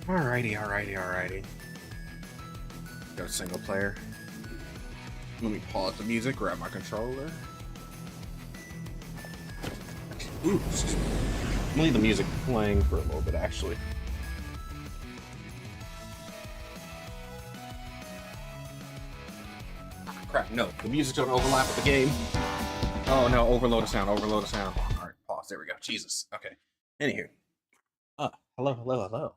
Alrighty. Go single player. Let me pause the music, grab my controller. Ooh, excuse me. I'm gonna leave the music playing for a little bit, actually. Crap, no, the music don't overlap with the game. Oh no, overload the sound. Alright, pause, there we go. Jesus, okay. Anywho. Hello.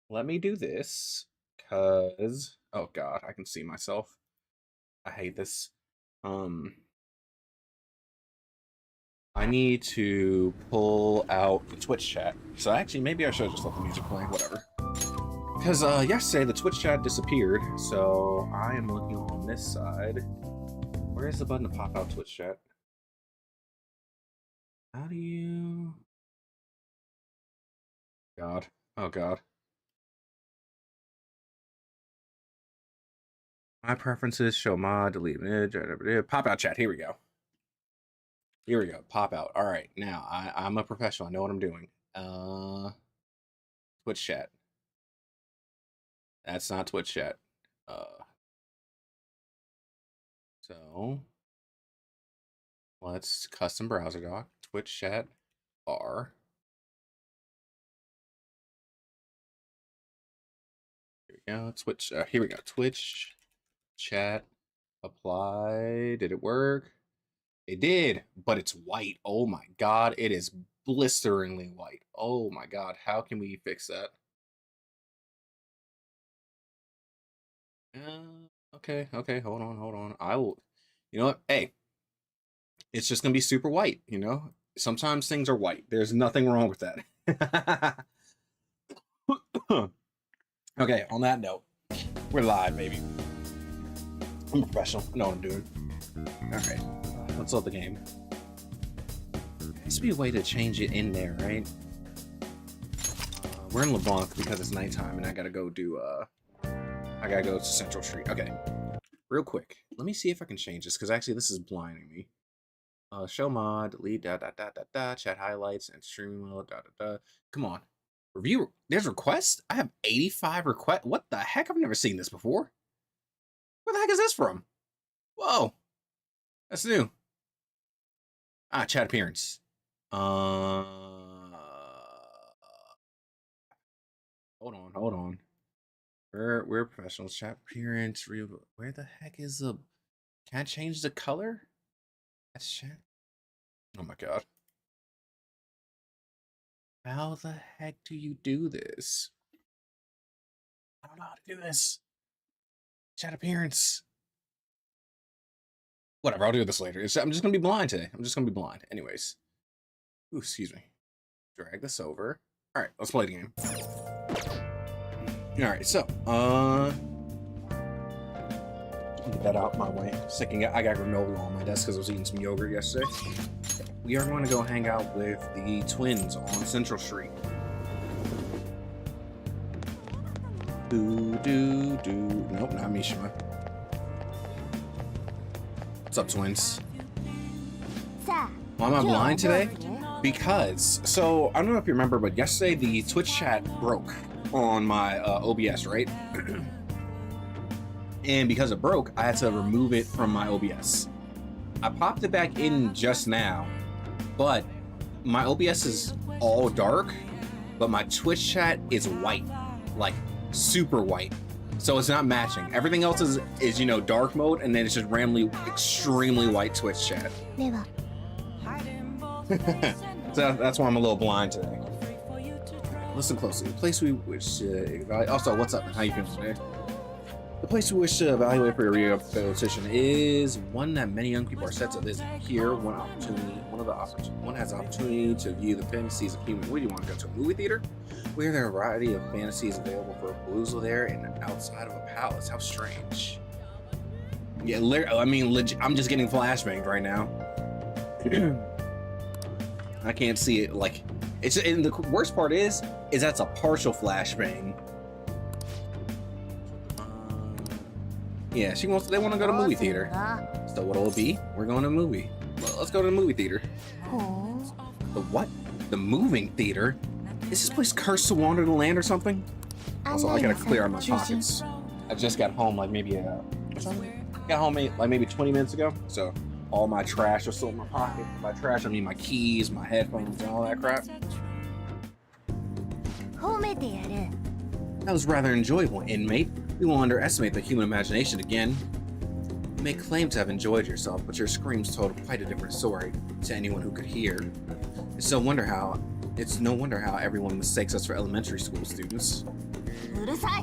Let me do this, cause, oh god, I can see myself. I hate this. I need to pull out the Twitch chat. So actually, maybe I should just let the music play, whatever. Because yesterday the Twitch chat disappeared, so I am looking on this side. Where is the button to pop out Twitch chat? How do you... God. Oh god. My preferences, show mod, delete image, pop out chat. Here we go. Pop out. All right, now I'm a professional. I know what I'm doing. Twitch chat. That's not Twitch chat. So let's custom browser doc. Twitch chat R. Here we go. Twitch. Here we go. Twitch chat. Apply. Did it work? It did, but it's white. Oh my god, it is blisteringly white. Oh my god, how can we fix that? Okay, hold on. I will, you know what? Hey, it's just gonna be super white, you know? Sometimes things are white. There's nothing wrong with that. Okay, on that note, we're live, baby. I'm a professional. I know what I'm doing. Alright. Let's load the game. There has to be a way to change it in there, right? We're in LeBlanc because it's nighttime and I gotta go do, I gotta go to Central Street. Okay. Real quick. Let me see if I can change this because actually this is blinding me. Show mod, delete, chat highlights, and stream mode, Come on. Review. There's requests? I have 85 requests. What the heck? I've never seen this before. Where the heck is this from? Whoa. That's new. Chat appearance. Hold on. We're professionals. Chat appearance. Where the heck is the... Can I change the color? That's chat. Oh my god. How the heck do you do this? I don't know how to do this. Chat appearance. Whatever, I'll do this later. I'm just gonna be blind today. Anyways. Ooh, excuse me. Drag this over. Alright, let's play the game. Alright, so, get that out my way. I got granola on my desk because I was eating some yogurt yesterday. We are going to go hang out with the twins on Central Street. Nope, not Mishima. What's up, twins? Why am I blind today? Because, so, I don't know if you remember, but yesterday the Twitch chat broke on my OBS, right? And because it broke, I had to remove it from my OBS. I popped it back in just now, but my OBS is all dark, but my Twitch chat is white, like super white. So it's not matching. Everything else is you know, dark mode, and then it's just randomly extremely white Twitch chat. So that's why I'm a little blind today. Listen closely. The place we wish to evaluate. Also, what's up? How you feeling today? The place we wish to evaluate for your rehabilitation is one that many young people are set to visit. Here, one has the opportunity to view the fantasies of human. Where do you want to go to? A movie theater? Where there are a variety of fantasies available for a perusal there and outside of a palace. How strange. Yeah, I mean, I'm just getting flashbanged right now. I can't see it. Like, it's, and the worst part is that's a partial flashbang. Yeah, they want to go to movie theater. So what'll it be? We're going to a movie. Well, let's go to the movie theater. The what? The moving theater? Is this place cursed to wander the land or something? Also, I gotta clear out my pockets. I just got home like maybe got home like maybe 20 minutes ago, so all my trash was still in my pocket. By trash, I mean my keys, my headphones, and all that crap. That was rather enjoyable, inmate. We won't underestimate the human imagination again. You may claim to have enjoyed yourself, but your screams told quite a different story to anyone who could hear. It's no wonder how everyone mistakes us for elementary school students.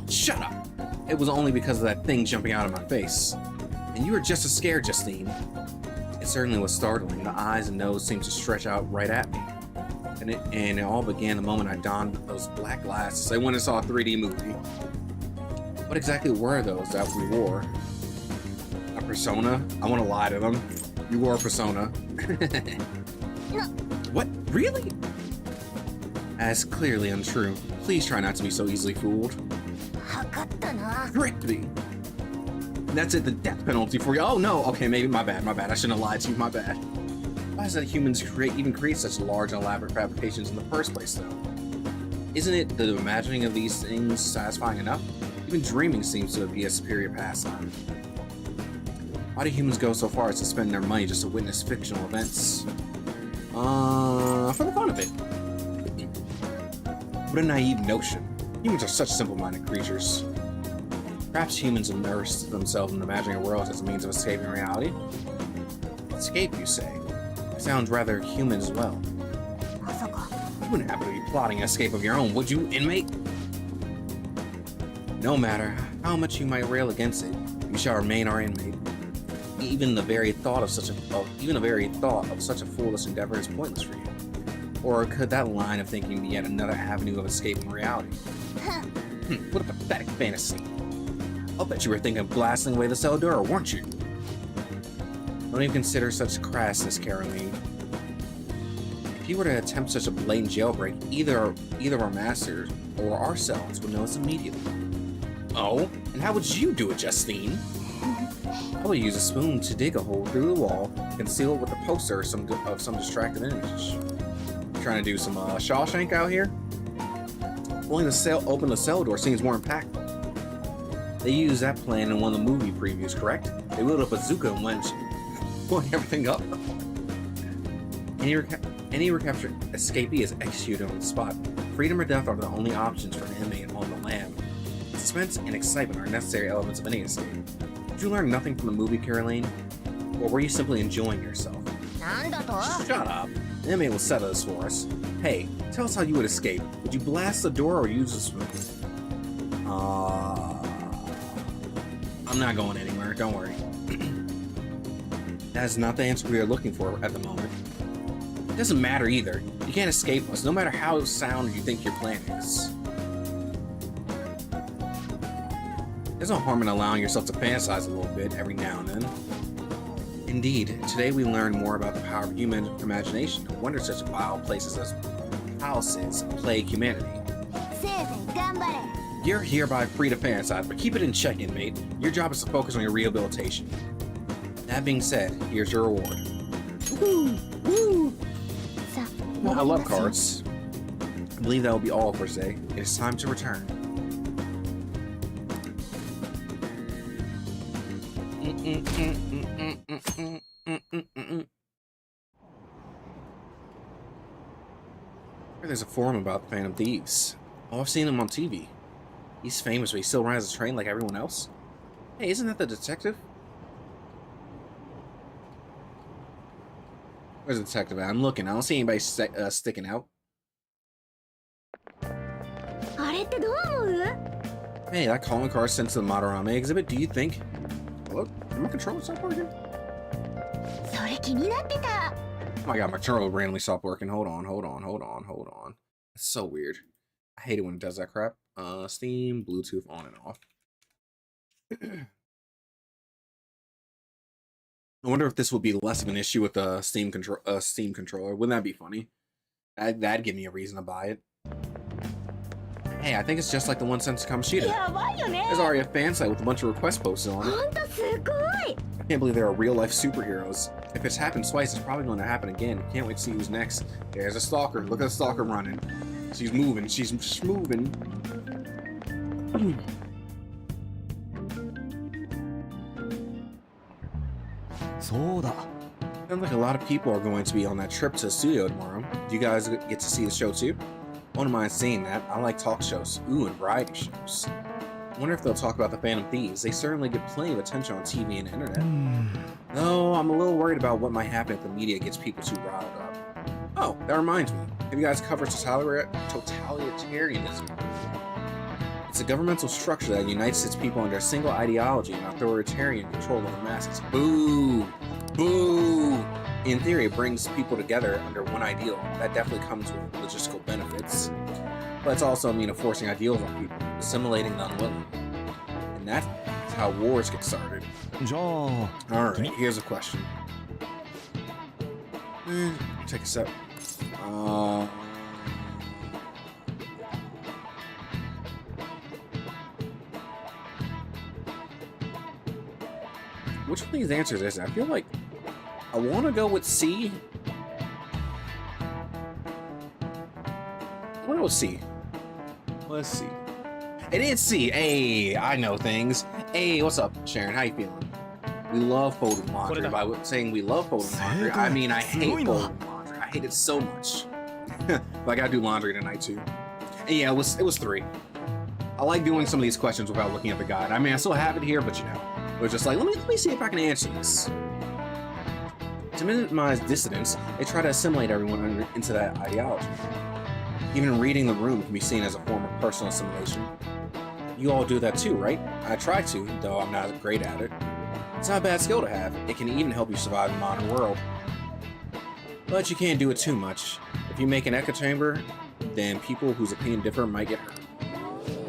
Shut up! It was only because of that thing jumping out of my face. And you were just as scared, Justine. It certainly was startling. The eyes and nose seemed to stretch out right at me. And it all began the moment I donned those black glasses. I went and saw a 3D movie. What exactly were those that we wore? A persona? I want to lie to them. You wore a persona. What? Really? That's clearly untrue. Please try not to be so easily fooled. Tricked me. That's it, the death penalty for you. Oh no, okay, maybe my bad. I shouldn't have lied to you, my bad. Why is it that humans even create such large and elaborate fabrications in the first place, though? Isn't it the imagining of these things satisfying enough? Even dreaming seems to be a superior pastime. Why do humans go so far as to spend their money just to witness fictional events? For the fun of it. What a naive notion. Humans are such simple-minded creatures. Perhaps humans immerse themselves in imagining a world as a means of escaping reality. Escape, you say? Sounds rather human as well. You wouldn't happen to be plotting an escape of your own, would you, inmate? No matter how much you might rail against it, you shall remain our inmate. Even the very thought of such a foolish endeavor is pointless for you. Or could that line of thinking be yet another avenue of escaping reality? What a pathetic fantasy. I'll bet you were thinking of blasting away the cell door, weren't you? Don't even consider such crassness, Caroline. If you were to attempt such a blatant jailbreak, either our masters or ourselves would know us immediately. Oh? And how would you do it, Justine? I would use a spoon to dig a hole through the wall, conceal it with a poster of some distractive image. Trying to do some Shawshank out here? Pulling open the cell door seems more impactful. They used that plan in one of the movie previews, correct? They wheeled a bazooka and went blowing everything up. Any recaptured escapee is executed on the spot. Freedom or death are the only options for an inmate on the lam. Suspense and excitement are necessary elements of any escape. Did you learn nothing from the movie, Caroline? Or were you simply enjoying yourself? Shut up! The inmate will settle this for us. Hey, tell us how you would escape. Would you blast the door or use a spoon? I'm not going anywhere, don't worry. That is not the answer we are looking for at the moment. It doesn't matter either. You can't escape us, no matter how sound you think your plan is. There's no harm in allowing yourself to fantasize a little bit every now and then. Indeed, today we learn more about the power of human imagination. No wonder such wild places as palaces plague humanity. You're hereby free to fantasize, but keep it in check, inmate. Your job is to focus on your rehabilitation. That being said, here's your reward. Woo! Woo! I love cards. I believe that will be all for today. It is time to return. There's a forum about the Phantom Thieves. Oh, I've seen him on TV. He's famous, but he still rides a train like everyone else. Hey, isn't that the detective? Where's the detective at? I'm looking. I don't see anybody sticking out. Hey, that calling card sent to the Madarame exhibit. Do you think... Hello? Did my controller stop working? Oh my god, my controller randomly stopped working. Hold on. That's so weird. I hate it when it does that crap. Steam, Bluetooth on and off. I wonder if this would be less of an issue with the Steam controller. Wouldn't that be funny? That'd give me a reason to buy it. Hey, I think it's just like the one sent to Kamoshida. There's already a fan site with a bunch of request posts on it. I can't Can't believe there are real-life superheroes. If it's happened twice, it's probably going to happen again. Can't wait to see who's next. There's a stalker. Look at the stalker running. She's moving. She's moving. Sounds like a lot of people are going to be on that trip to the studio tomorrow. Do you guys get to see the show too? I wouldn't mind seeing that. I like talk shows. Ooh, and variety shows. I wonder if they'll talk about the Phantom Thieves. They certainly get plenty of attention on TV and internet. Though I'm a little worried about what might happen if the media gets people too riled up. Oh, that reminds me. Have you guys covered totalitarianism? It's a governmental structure that unites its people under a single ideology and authoritarian control of the masses. Boo! Boo! In theory, it brings people together under one ideal. That definitely comes with logistical benefits. But it's also a mean of forcing ideals on people, assimilating the unwilling. And that's how wars get started. Alright, here's a question. Take a sip. Which one of these answers is it? I feel like I want to go with C. I want to go with C. Let's see. It is C. Hey, I know things. Hey, what's up, Sharon? How you feeling? We love folding laundry. By saying we love folding laundry, I mean I hate folding laundry. I hate it so much. But I gotta do laundry tonight too. And yeah, it was 3. I like doing some of these questions without looking at the guide. I mean, I still have it here, but you know, it was just like, let me see if I can answer this. To minimize dissidence, they try to assimilate everyone into that ideology. Even reading the room can be seen as a form of personal assimilation. You all do that too, right? I try to, though I'm not great at it. It's not a bad skill to have. It can even help you survive in the modern world. But you can't do it too much. If you make an echo chamber, then people whose opinion differ might get hurt.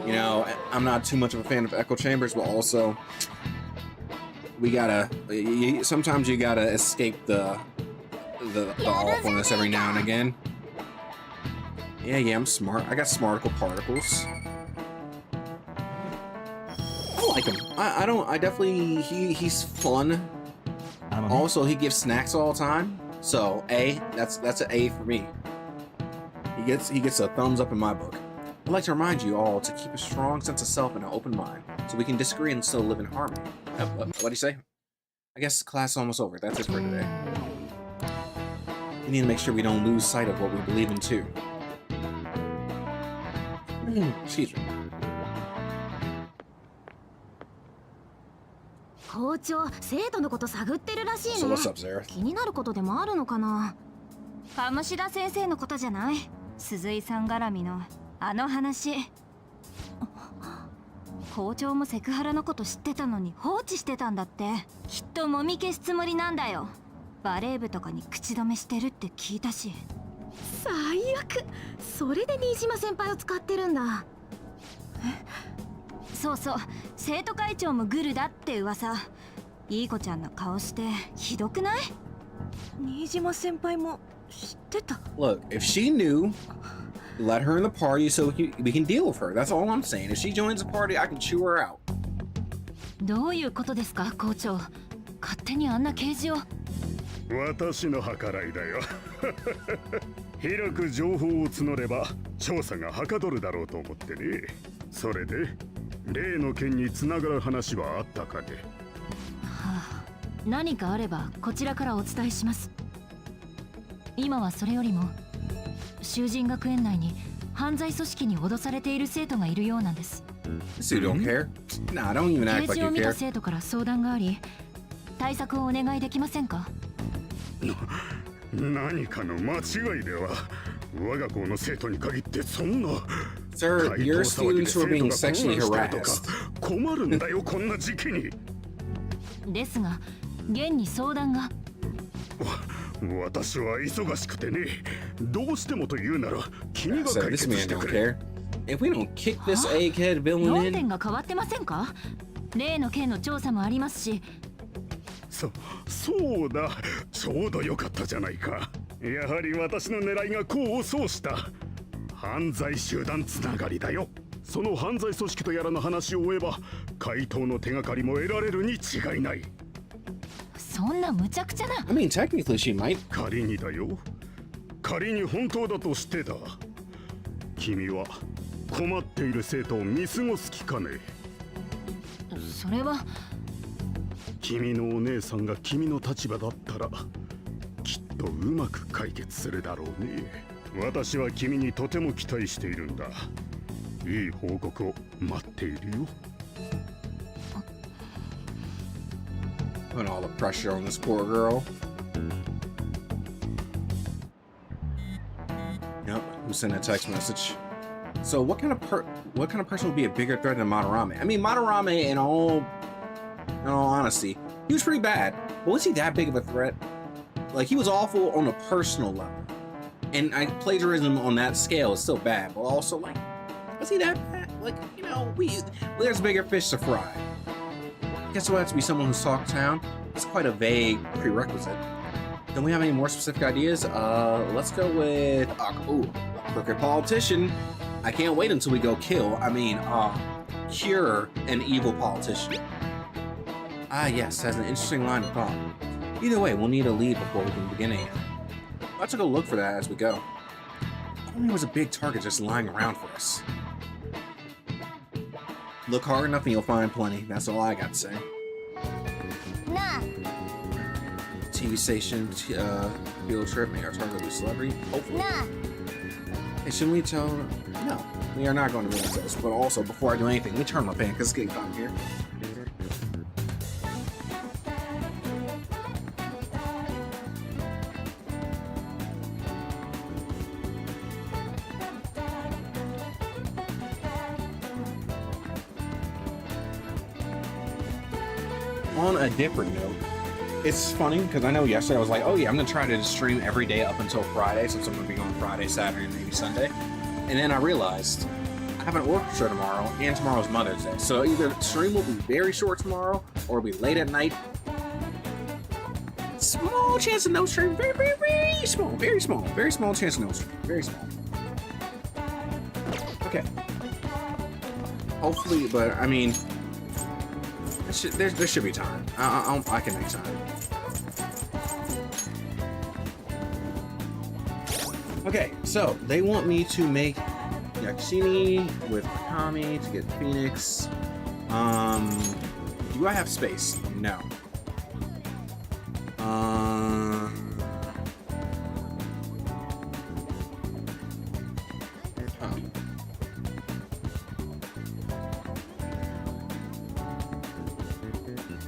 You know, I'm not too much of a fan of echo chambers, but also sometimes you gotta escape the awfulness every now and again. Yeah, I'm smart. I got smarticle particles. I like him. I definitely, he's fun. Also, he gives snacks all the time. So, A, that's an A for me. He gets a thumbs up in my book. I'd like to remind you all to keep a strong sense of self and an open mind, so we can disagree and still live in harmony. What'd he say? I guess class is almost over. That's it for today. We need to make sure we don't lose sight of what we believe in too. Excuse me. 校長、生徒のこと探ってるらしいね。So what's up, Zara? 気になることでもあるのかな。鴨志田先生のことじゃない。鈴井さん絡みのあの話。校長もセクハラのこと知ってたのに放置してたんだって。きっともみ消すつもりなんだよ。バレー部とかに口止めしてるって聞いたし。最悪。それで新島先輩を使ってるんだ。そうそう、生徒会長もグルだって噂。いい子ちゃんの顔してひどくない？新島先輩も知ってた。 Look, if she knew, let her in the party so we can deal with her. That's all I'm saying. If she joins the party, I can chew her out. どういうことですか、校長。勝手にあんな掲示を。私の計らいだよ。広く情報を募れば調査がはかどるだろうと思ってね。それで例の件につながる話はあったかね。はあ、何かあればこちらからお伝えします。今はそれよりも修人学園内に犯罪組織に脅されている生徒がいるようなんです。So you don't care? Nah, don't even act like you care. 掲示を見た生徒から相談があり、対策をお願いできませんか？何かの間違いでは。我が校の生徒に限ってそんな。Sir, your students were being sexually harassed. 困るんだよ、こんな時期に。ですが、現に相談が。私は忙しくてね。どうしてもと言うなら君が解決してくれ。If we don't kick this egghead villain in. 論点が変わってませんか？例の件の調査もありますし。そうだ、ちょうどよかったじゃないか。やはり私の狙いが功を奏した。犯罪集団つながりだよ。その犯罪組織とやらの話を追えば回答の手がかりも得られるに違いない。そんな無茶苦茶な。 I mean, technically she might. 仮にだよ。仮に本当だとしてだ。君は困っている生徒を見過ごす気かね。それは君のお姉さんが君の立場だったらきっとうまく解決するだろうね。私は君にとても期待しているんだ。いい報告を待っているよ。Putting all the pressure on this poor girl. Yep, who sent a text message? So what kind of person would be a bigger threat than Madarame? I mean, Madarame, in all honesty, he was pretty bad. But was he that big of a threat? Like, he was awful on a personal level. And plagiarism on that scale is still bad, but also, like, was he that bad? Like, you know, there's bigger fish to fry. Guess it'll have to be someone who's talked town. It's quite a vague prerequisite. Don't we have any more specific ideas? Let's go with, crooked politician. I can't wait until we go cure an evil politician. Ah, yes, that's an interesting line of thought. Either way, we'll need a lead before we can begin anything. Let's go look for that as we go. Only was a big target just lying around for us. Look hard enough and you'll find plenty. That's all I got to say. Nah. TV station, field trip, may our target be celebrity? Hopefully. Nah. Hey, shouldn't we tell? No, we are not going to ruin this. But also, before I do anything, let me turn my fan because it's getting hot here. On a different note, it's funny because I know yesterday I was like, oh yeah, I'm gonna try to stream every day up until Friday since I'm gonna be on Friday, Saturday, and maybe Sunday. And then I realized I have an orchestra tomorrow, and tomorrow's Mother's Day. So either the stream will be very short tomorrow, or it'll be late at night. Small chance of no stream, very, very, very small chance of no stream, very small. Okay. Hopefully, but I mean. There should be time. I can make time. Okay, so they want me to make Yakshini with Mikami to get Phoenix. Do I have space? No.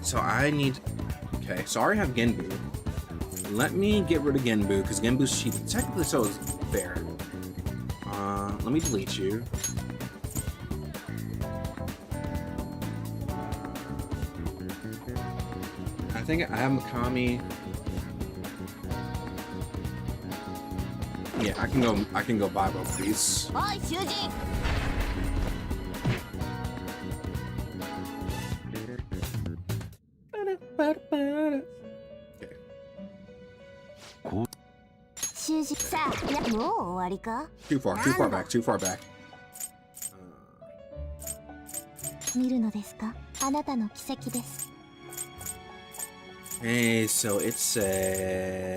So I need... Okay, so I already have Genbu. Let me get rid of Genbu, because Genbu's cheating. Technically, so is fair. Let me delete you. I think I have Mikami. Yeah, I can go buy both of these. Too far back, too far back. Hey, so it said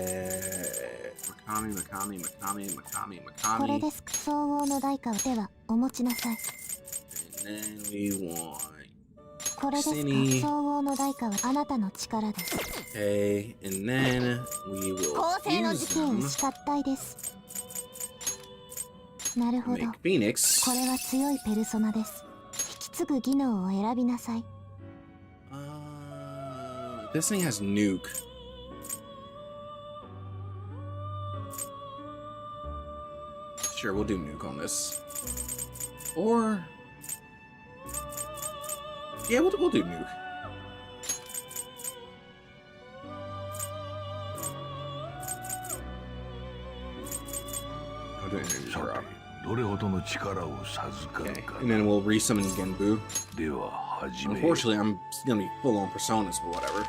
Makami. And then we want Okay, and then we will use them to make Phoenix. This thing has nuke. Sure, we'll do nuke on this. Or... Yeah, we'll do nuke. I'll do energy drop. Okay, and then we'll resummon Genbu. Unfortunately, I'm gonna be full on personas, but whatever.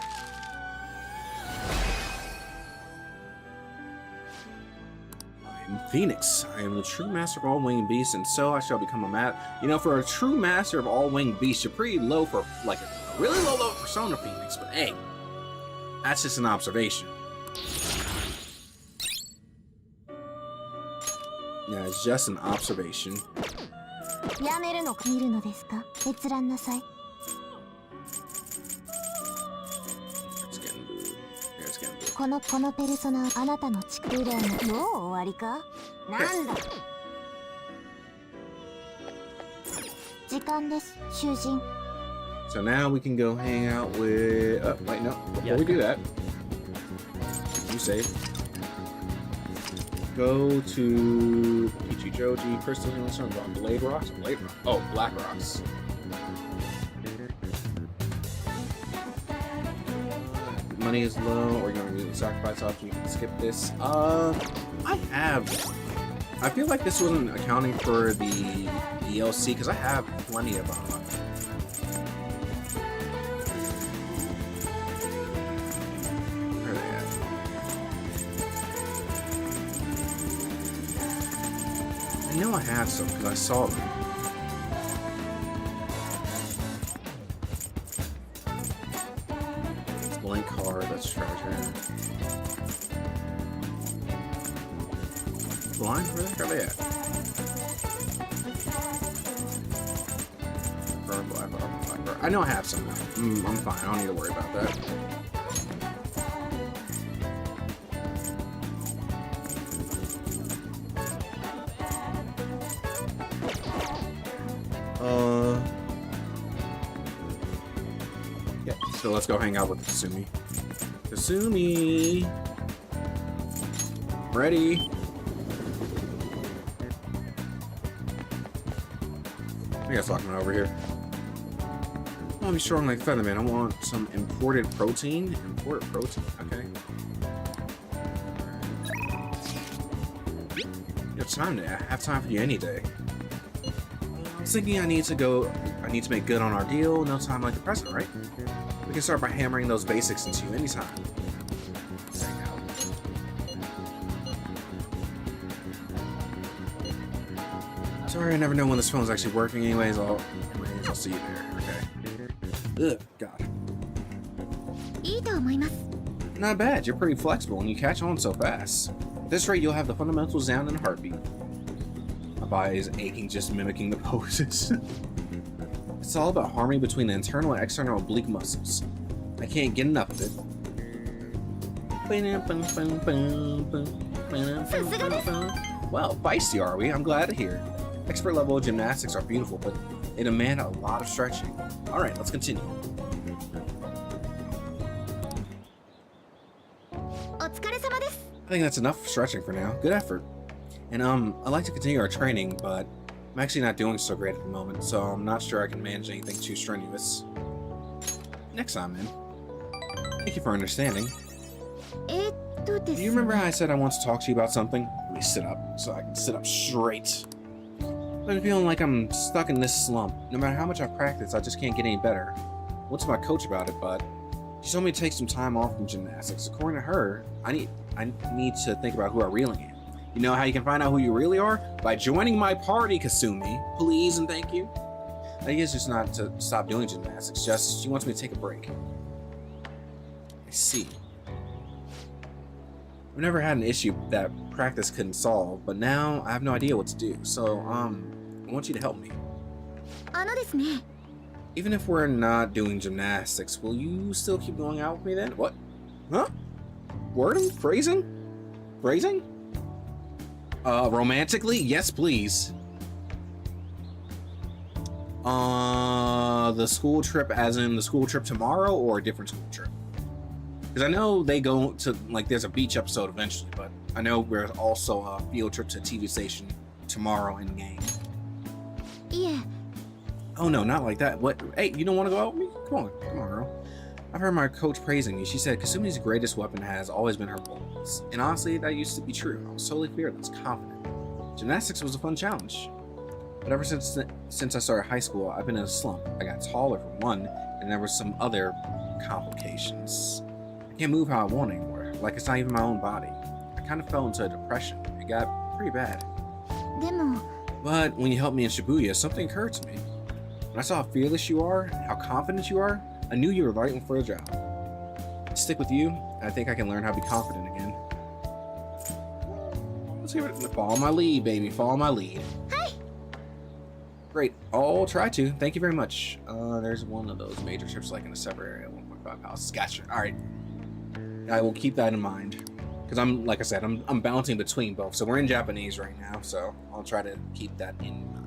I am Phoenix. I am the true master of all winged beasts, and so I shall become a You know, for a true master of all winged beasts, you're pretty low for like a really low level persona, Phoenix. But hey, That's just an observation. Yeah, it's just an observation. やめるのか見るのですか？閲覧なさい。It's getting blue. Yeah, it's getting blue. このペルソナはあなたの地区霊のもう終わりか？なんだ。時間です、囚人。So now we can go hang out with. Oh, wait, no. Before we do that, you save. Go to Ichijoji, Crystal Healing Stone, Blade Rocks? Blade Rocks. Oh, Black Rocks. Money is low, or you're gonna do the sacrifice option. You can skip this. I feel like this wasn't accounting for the DLC because I have plenty of money. Where are they at? I know I have some because I saw them. Blank card, that's treasure. Blind? Where the heck are they at? I know I have some now. I'm fine. I don't need to worry about that. Yeah, so let's go hang out with Kasumi. Kasumi! Ready? I guess locking it over here. I want to be strong like Featherman. I want some imported protein. Imported protein, okay. You have time for you any day. I was thinking I need to make good on our deal. No time like the present, right? We can start by hammering those basics into you anytime. Let's hang out. Sorry, I never know when this phone's actually working. Anyways, I'll see you there. Okay. Ugh, God. Not bad. You're pretty flexible and you catch on so fast. At this rate, you'll have the fundamentals down in a heartbeat. My body is aching just mimicking the poses. It's all about harmony between the internal and external oblique muscles. I can't get enough of it. Well, feisty are we? I'm glad to hear. Expert level gymnastics are beautiful, but they demand a lot of stretching. Alright, let's continue. I think that's enough stretching for now. Good effort. And I'd like to continue our training, but I'm actually not doing so great at the moment, so I'm not sure I can manage anything too strenuous. Next time, man. Thank you for understanding. Do you remember how I said I want to talk to you about something? Let me sit up so I can sit up straight. I've been feeling like I'm stuck in this slump. No matter how much I practice, I just can't get any better. I went to my coach about it, but she told me to take some time off from gymnastics. According to her, I need to think about who I really am. You know how you can find out who you really are? By joining my party, Kasumi. Please and thank you. I guess just not to stop doing gymnastics, just she wants me to take a break. I see. I've never had an issue that practice couldn't solve, but now I have no idea what to do. So, I want you to help me. Even if we're not doing gymnastics, will you still keep going out with me then? What? Huh? Wording? Phrasing? Phrasing? Romantically? Yes, please. The school trip as in the school trip tomorrow or a different school trip? Because I know they go to, like, there's a beach episode eventually, but I know there's also a field trip to a TV station tomorrow in game. Yeah. Oh no, not like that. What? Hey, you don't want to go out with me? Come on, girl. I've heard my coach praising you. She said Kasumi's greatest weapon has always been her boldness. And honestly, that used to be true. I was totally fearless, confident. Gymnastics was a fun challenge. But ever since I started high school, I've been in a slump. I got taller for one, and there were some other complications. I can't move how I want anymore. Like it's not even my own body. I kind of fell into a depression. It got pretty bad. But when you helped me in Shibuya, something occurred to me. When I saw how fearless you are, how confident you are, I knew you were right for the job. stick with you. I think I can learn how to be confident again. Let's give it. Follow my lead, baby. Follow my lead. Hi. Great. I'll try to. Thank you very much. There's one of those major ships like in a separate area. 1.5 houses. Gotcha. All right. I will keep that in mind. Because I'm, like I said, I'm bouncing between both. So we're in Japanese right now. So I'll try to keep that in mind.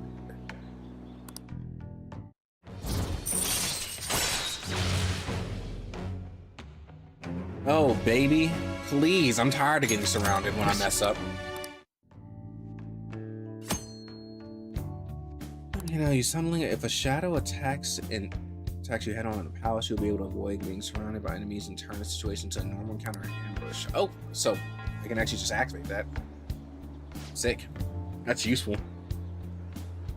Oh, baby. Please. I'm tired of getting surrounded when I mess up. You know, you suddenly, if a shadow attacks you head on in the palace, you'll be able to avoid being surrounded by enemies and turn the situation to a normal encounter and ambush. Oh, so I can actually just activate that. Sick. That's useful.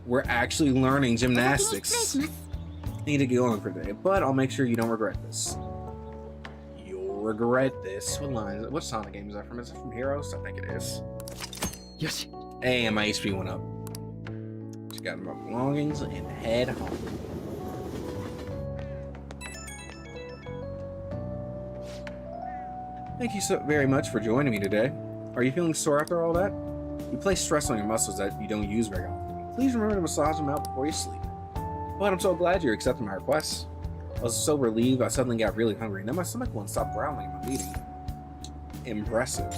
We're actually learning gymnastics. Need to get going for today, but I'll make sure you don't regret this. You'll regret this. What line is it? What Sonic game is that from? Is it from Heroes? I think it is. Yes. Hey, and my HP went up. Just got my belongings and head home. Thank you so very much for joining me today. Are you feeling sore after all that? You place stress on your muscles that you don't use very often. Please remember to massage them out before you sleep. But I'm so glad you're accepting my request. I was so relieved I suddenly got really hungry, and then my stomach wouldn't stop growling in my meeting. Impressive.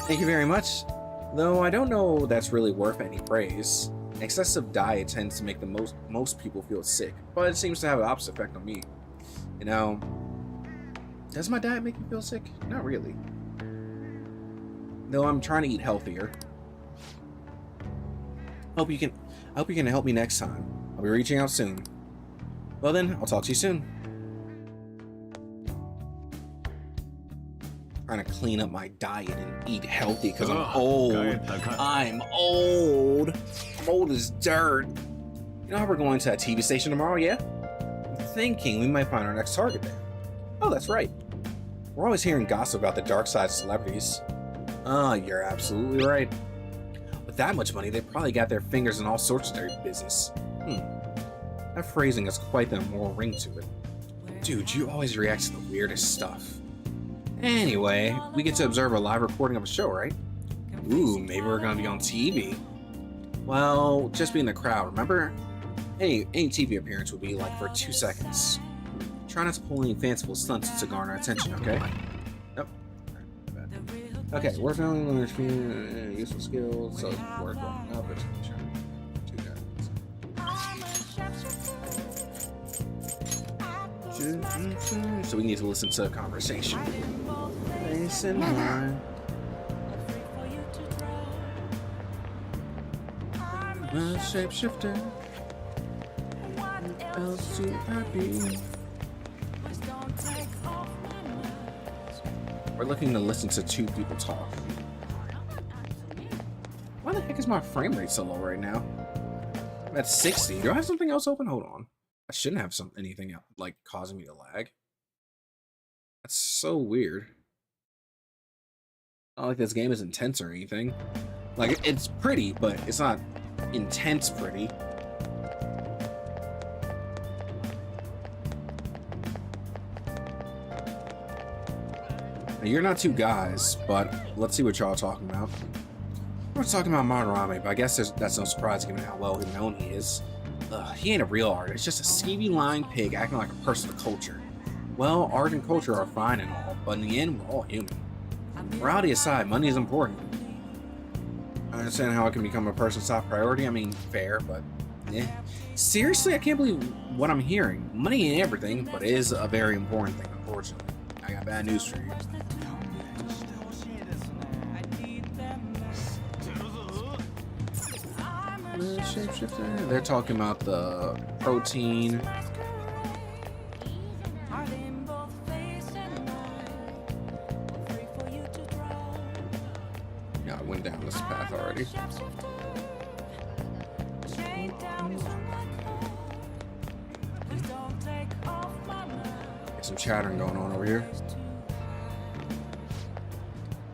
Thank you very much. Though I don't know that's really worth any praise. Excessive diet tends to make most people feel sick, but it seems to have the opposite effect on me. You know, does my diet make me feel sick? Not really. Though I'm trying to eat healthier. I hope you can help me next time. I'll be reaching out soon. Well then, I'll talk to you soon. Trying to clean up my diet and eat healthy because I'm old. I'm old. I'm old as dirt. You know how we're going to a TV station tomorrow, yeah? I'm thinking we might find our next target there. Oh, that's right. We're always hearing gossip about the dark side of celebrities. Ah, you're absolutely right. With that much money, they probably got their fingers in all sorts of dirty business. That phrasing has quite the immoral ring to it. Dude, you always react to the weirdest stuff. Anyway, we get to observe a live recording of a show, right? Ooh, maybe we're gonna be on TV. Well, just be in the crowd, remember? Any TV appearance would be like for 2 seconds. Try not to pull any fanciful stunts to garner attention, okay? Nope. Okay, we're feeling useful skills, so we're growing up. So we need to listen to a conversation. Face in line. A shapeshifter. LCIP. We're looking to listen to 2 people talk. Why the heck is my frame rate so low right now? I'm at 60. Do I have something else open? Hold on. I shouldn't have anything like causing me to lag. That's so weird. Not like this game is intense or anything. Like, it's pretty, but it's not intense pretty. Now, you're not 2 guys, but let's see what y'all are talking about. We're talking about Madarame, but I guess that's no surprise given how well known he is. He ain't a real artist, just a skeevy lying pig acting like a person of culture. Well, art and culture are fine and all, but in the end, we're all human. Morality aside, money is important. I understand how it can become a person's top priority. I mean, fair, but eh. Seriously, I can't believe what I'm hearing. Money ain't everything, but it is a very important thing, unfortunately. I got bad news for you. Shapeshifter. They're talking about the protein. Yeah, I went down this path already. Got some chattering going on over here.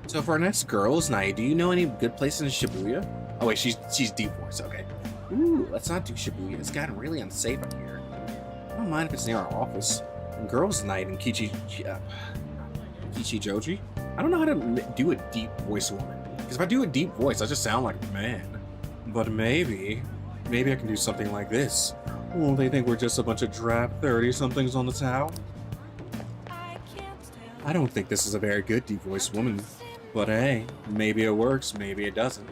So for our next girls' night, do you know any good places in Shibuya? Oh wait, she's deep voice, okay. Ooh, let's not do Shibuya. It's gotten really unsafe up here. I don't mind if it's near our office. Girls' Night in Kichijoji. I don't know how to do a deep voice woman. Because if I do a deep voice, I just sound like a man. But maybe I can do something like this. Won't they think we're just a bunch of drab 30-somethings on the town? I don't think this is a very good deep voice woman. But hey, maybe it works, maybe it doesn't.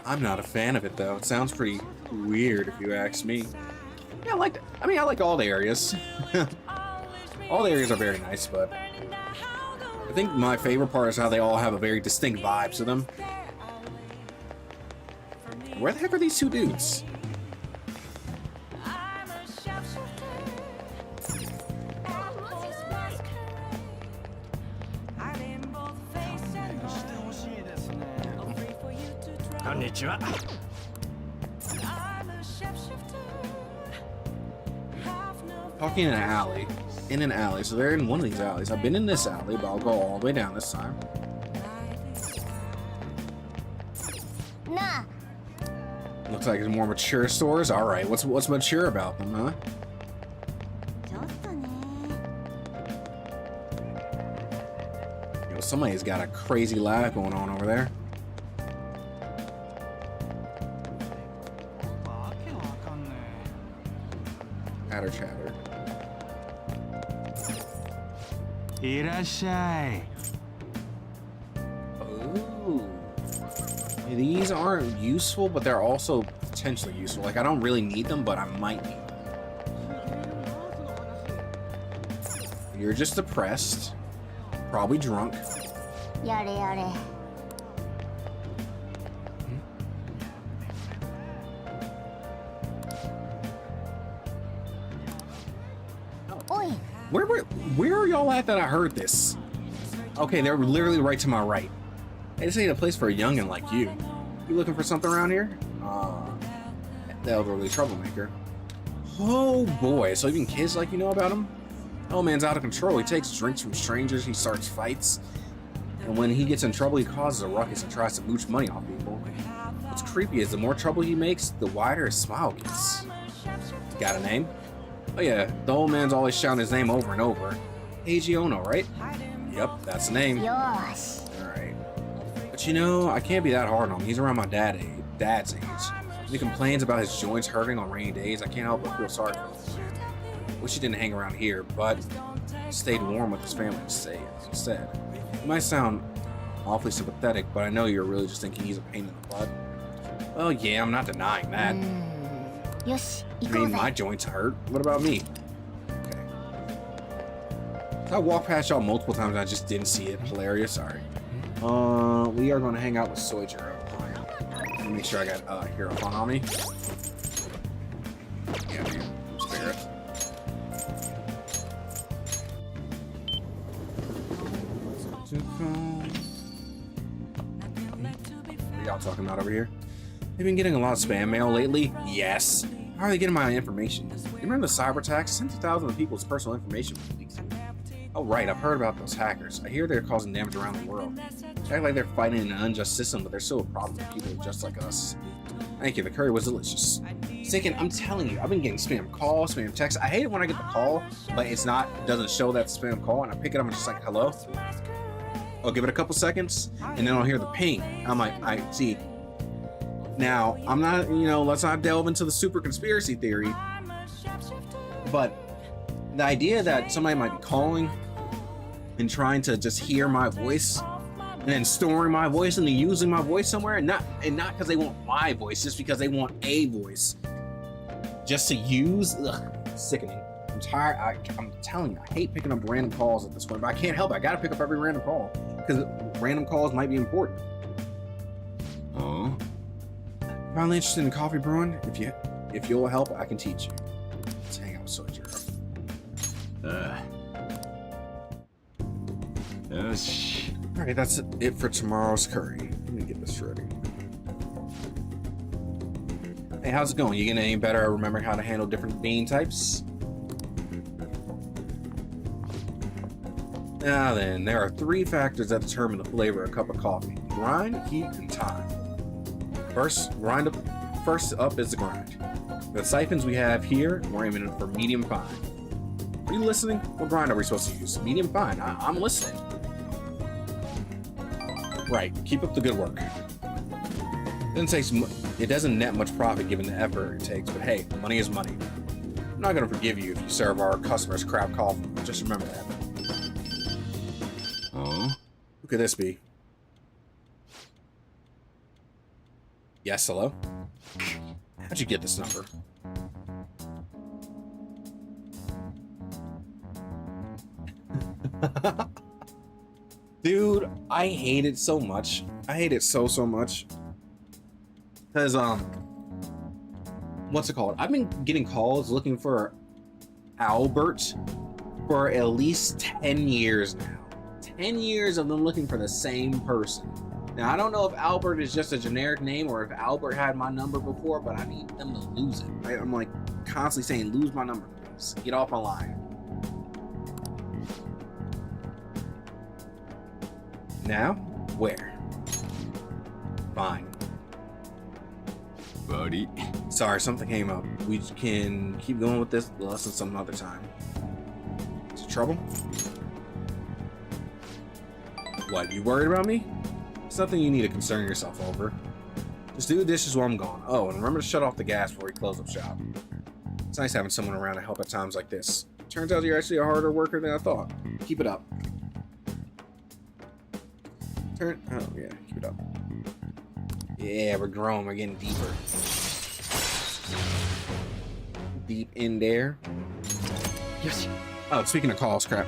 I'm not a fan of it though. It sounds pretty weird if you ask me. Yeah, I like all the areas. All the areas are very nice, but I think my favorite part is how they all have a very distinct vibe to them. Where the heck are these two dudes? Konnichiwa. Talking in an alley. In an alley. So they're in one of these alleys. I've been in this alley, but I'll go all the way down this time. Nah. Looks like it's more mature stores. Alright, what's mature about them, huh? Yo, somebody's got a crazy laugh going on over there. Chatter chatter. いらっしゃい。 Oh. These aren't useful, but they're also potentially useful. Like, I don't really need them, but I might need them. You're just depressed. Probably drunk. Yare yare. Oi. Where are y'all at that I heard this? Okay, they're literally right to my right. Hey, this ain't a place for a youngin' like you. You looking for something around here? The elderly troublemaker. Oh boy, so even kids like you know about him? Oh man's out of control. He takes drinks from strangers, he starts fights. And when he gets in trouble, he causes a ruckus and tries to mooch money off people. What's creepy is the more trouble he makes, the wider his smile gets. Got a name? Oh yeah, the old man's always shouting his name over and over. Eiji Ono, right? Yep, that's the name. Yosh. Alright. But you know, I can't be that hard on him. He's around my dad's age. When he complains about his joints hurting on rainy days, I can't help but feel sorry for him. Wish he didn't hang around here, but stayed warm with his family instead. It might sound awfully sympathetic, but I know you're really just thinking he's a pain in the butt. Well, yeah, I'm not denying that. Yosh, I mean, my joints hurt. What about me? Okay. So I walked past y'all multiple times and I just didn't see it. Hilarious. Sorry. We are going to hang out with Soichiro. Let me make sure I got Hierophant on me. Yeah, man. Spirit. What are y'all talking about over here? They've been getting a lot of spam mail lately? Yes. How are they getting my information? You remember the cyber attacks? Tens of thousands of people's personal information was leaked. Oh right, I've heard about those hackers. I hear they're causing damage around the world. They act like they're fighting an unjust system, but they're still a problem for people just like us. Thank you, the curry was delicious. Second, I'm telling you, I've been getting spam calls, spam texts. I hate it when I get the call, but it doesn't show that spam call, and I pick it up and just like, hello? I'll give it a couple seconds, and then I'll hear the ping. I'm like, I see. Now, I'm not, let's not delve into the super conspiracy theory, but the idea that somebody might be calling and trying to just hear my voice and then storing my voice and then using my voice somewhere, and not because they want my voice, just because they want a voice just to use. Ugh, sickening. I'm tired. I'm telling you, I hate picking up random calls at this point, but I can't help it. I gotta pick up every random call because random calls might be important. Oh. Finally interested in coffee brewing? If you'll help, I can teach you. Let's hang out with Soichiro. Alright, that's it for tomorrow's curry. Let me get this ready. Hey, how's it going? You getting any better at remembering how to handle different bean types? Now then, there are 3 factors that determine the flavor of a cup of coffee: grind, heat, and time. First up is the grind. The siphons we have here, we're aiming for medium fine. Are you listening? What grind are we supposed to use? Medium? Fine. I'm listening. Right. Keep up the good work. It doesn't net much profit given the effort it takes, but hey, money is money. I'm not going to forgive you if you serve our customers crap coffee. Just remember that. Oh, who could this be? Yes, hello? How'd you get this number? Dude, I hate it so much. I hate it so much. Cause what's it called? I've been getting calls looking for Albert for at least 10 years now. 10 years of them looking for the same person. Now I don't know if Albert is just a generic name or if Albert had my number before, but I need them to lose it. Right? I'm like constantly saying, lose my number, please. Get off my line. Now? Where? Fine. Buddy. Sorry, something came up. We can keep going with this lesson some other time. Is it trouble? What, you worried about me? It's nothing you need to concern yourself over. Just do the dishes while I'm gone. Oh, and remember to shut off the gas before you close up shop. It's nice having someone around to help at times like this. Turns out you're actually a harder worker than I thought. Keep it up. Oh yeah, keep it up. Yeah, we're growing, we're getting deeper. Deep in there. Yes. Oh, speaking of calls, crap.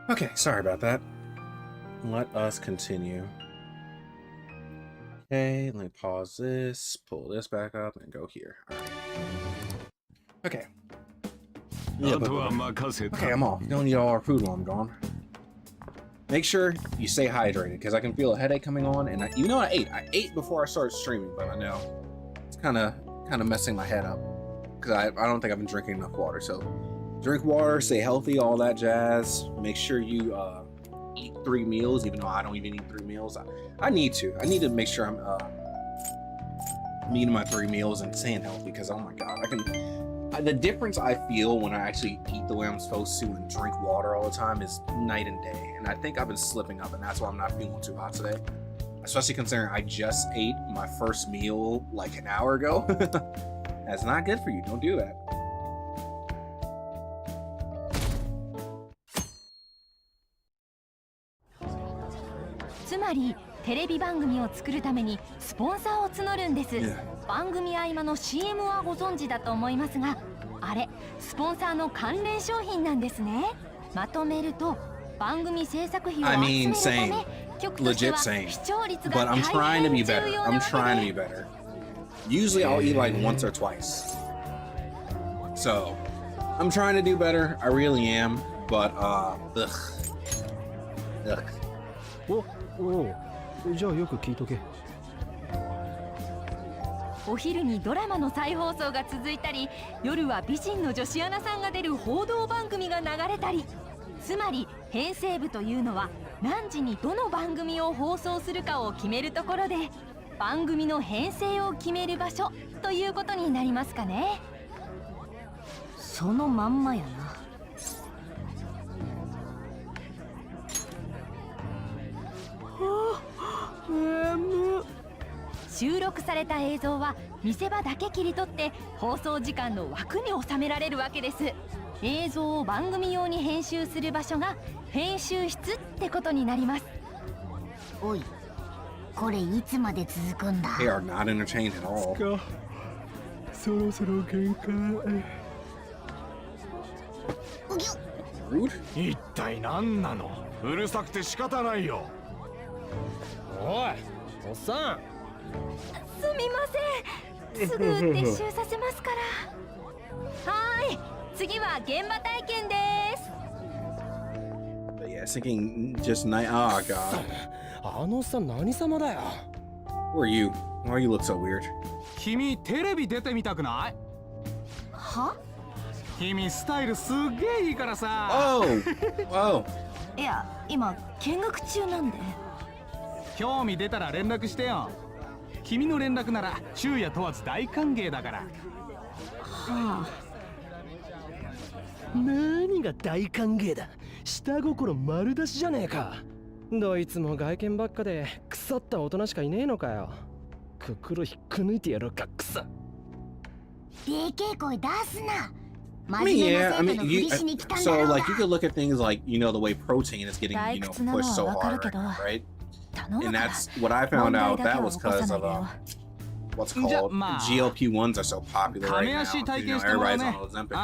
Okay, sorry about that. Let us continue. Okay, let me pause this, pull this back up, and go here. All right. Okay. Yeah, okay, I'm off. You don't need all our food while I'm gone. Make sure you stay hydrated, because I can feel a headache coming on, and you know I ate before I started streaming, but I know it's kind of messing my head up, because I don't think I've been drinking enough water. So drink water, stay healthy, all that jazz. Make sure you eat 3 meals, even though I don't even eat 3 meals. I need to make sure I'm eating my 3 meals and staying healthy, because oh my god, the difference I feel when I actually eat the way I'm supposed to and drink water all the time is night and day. And I think I've been slipping up, and that's why I'm not feeling too hot today. Especially considering I just ate my first meal like an hour ago. That's not good for you. Don't do that.テレビ番組を作るためにスポンサーを募るんです。番組合間の CM はご存知だと思いますが、あれスポンサーの関連商品なんですね。まとめると番組制作費を集めるため、局としては視聴率が大変重要なわけで。Usually I'll eat like once or twice. So I'm trying to do better. I really am. But ugh. じゃあよく聞いとけ。お昼にドラマの再放送が続いたり、夜は美人の女子アナさんが出る報道番組が流れたり、つまり編成部というのは何時にどの番組を放送するかを決めるところで、番組の編成を決める場所ということになりますかね。そのまんまやな。収録された映像は見せ場だけ切り取って放送時間の枠に収められるわけです。映像を番組用に編集する場所が編集室ってことになります。おい、これいつまで続くんだ。 They are not entertained at all. そろそろ限界。Rude? 一体何なの。うるさくて仕方ないよ。おい、おっさん。すみません。すぐ撤収させますから。はーい、次は現場体験です。But yeah, thinking just night. Oh god. あのおっさん何様だよ。Who are you? Why you look so weird? 君テレビ出てみたくない？は？君スタイルすっげえいいからさ。Oh! Whoa! いや、今見学中なんで。興味出たら連絡してよ。君の連絡なら昼夜問わず大歓迎だから。はあ。何が大歓迎だ。下心丸出しじゃねえか。どいつも外見ばっかで腐った大人しかいねえのかよ。袋引っこ抜いてやろうか、クソ。でけえ声出すな。 I mean, yeah, I mean, so like you could look at things like, you know, the way protein is getting, you know, pushed so hard right now, right? And that's what I found out. That was because of what's called GLP-1s are so popular right now. You know, everybody's on Ozempic.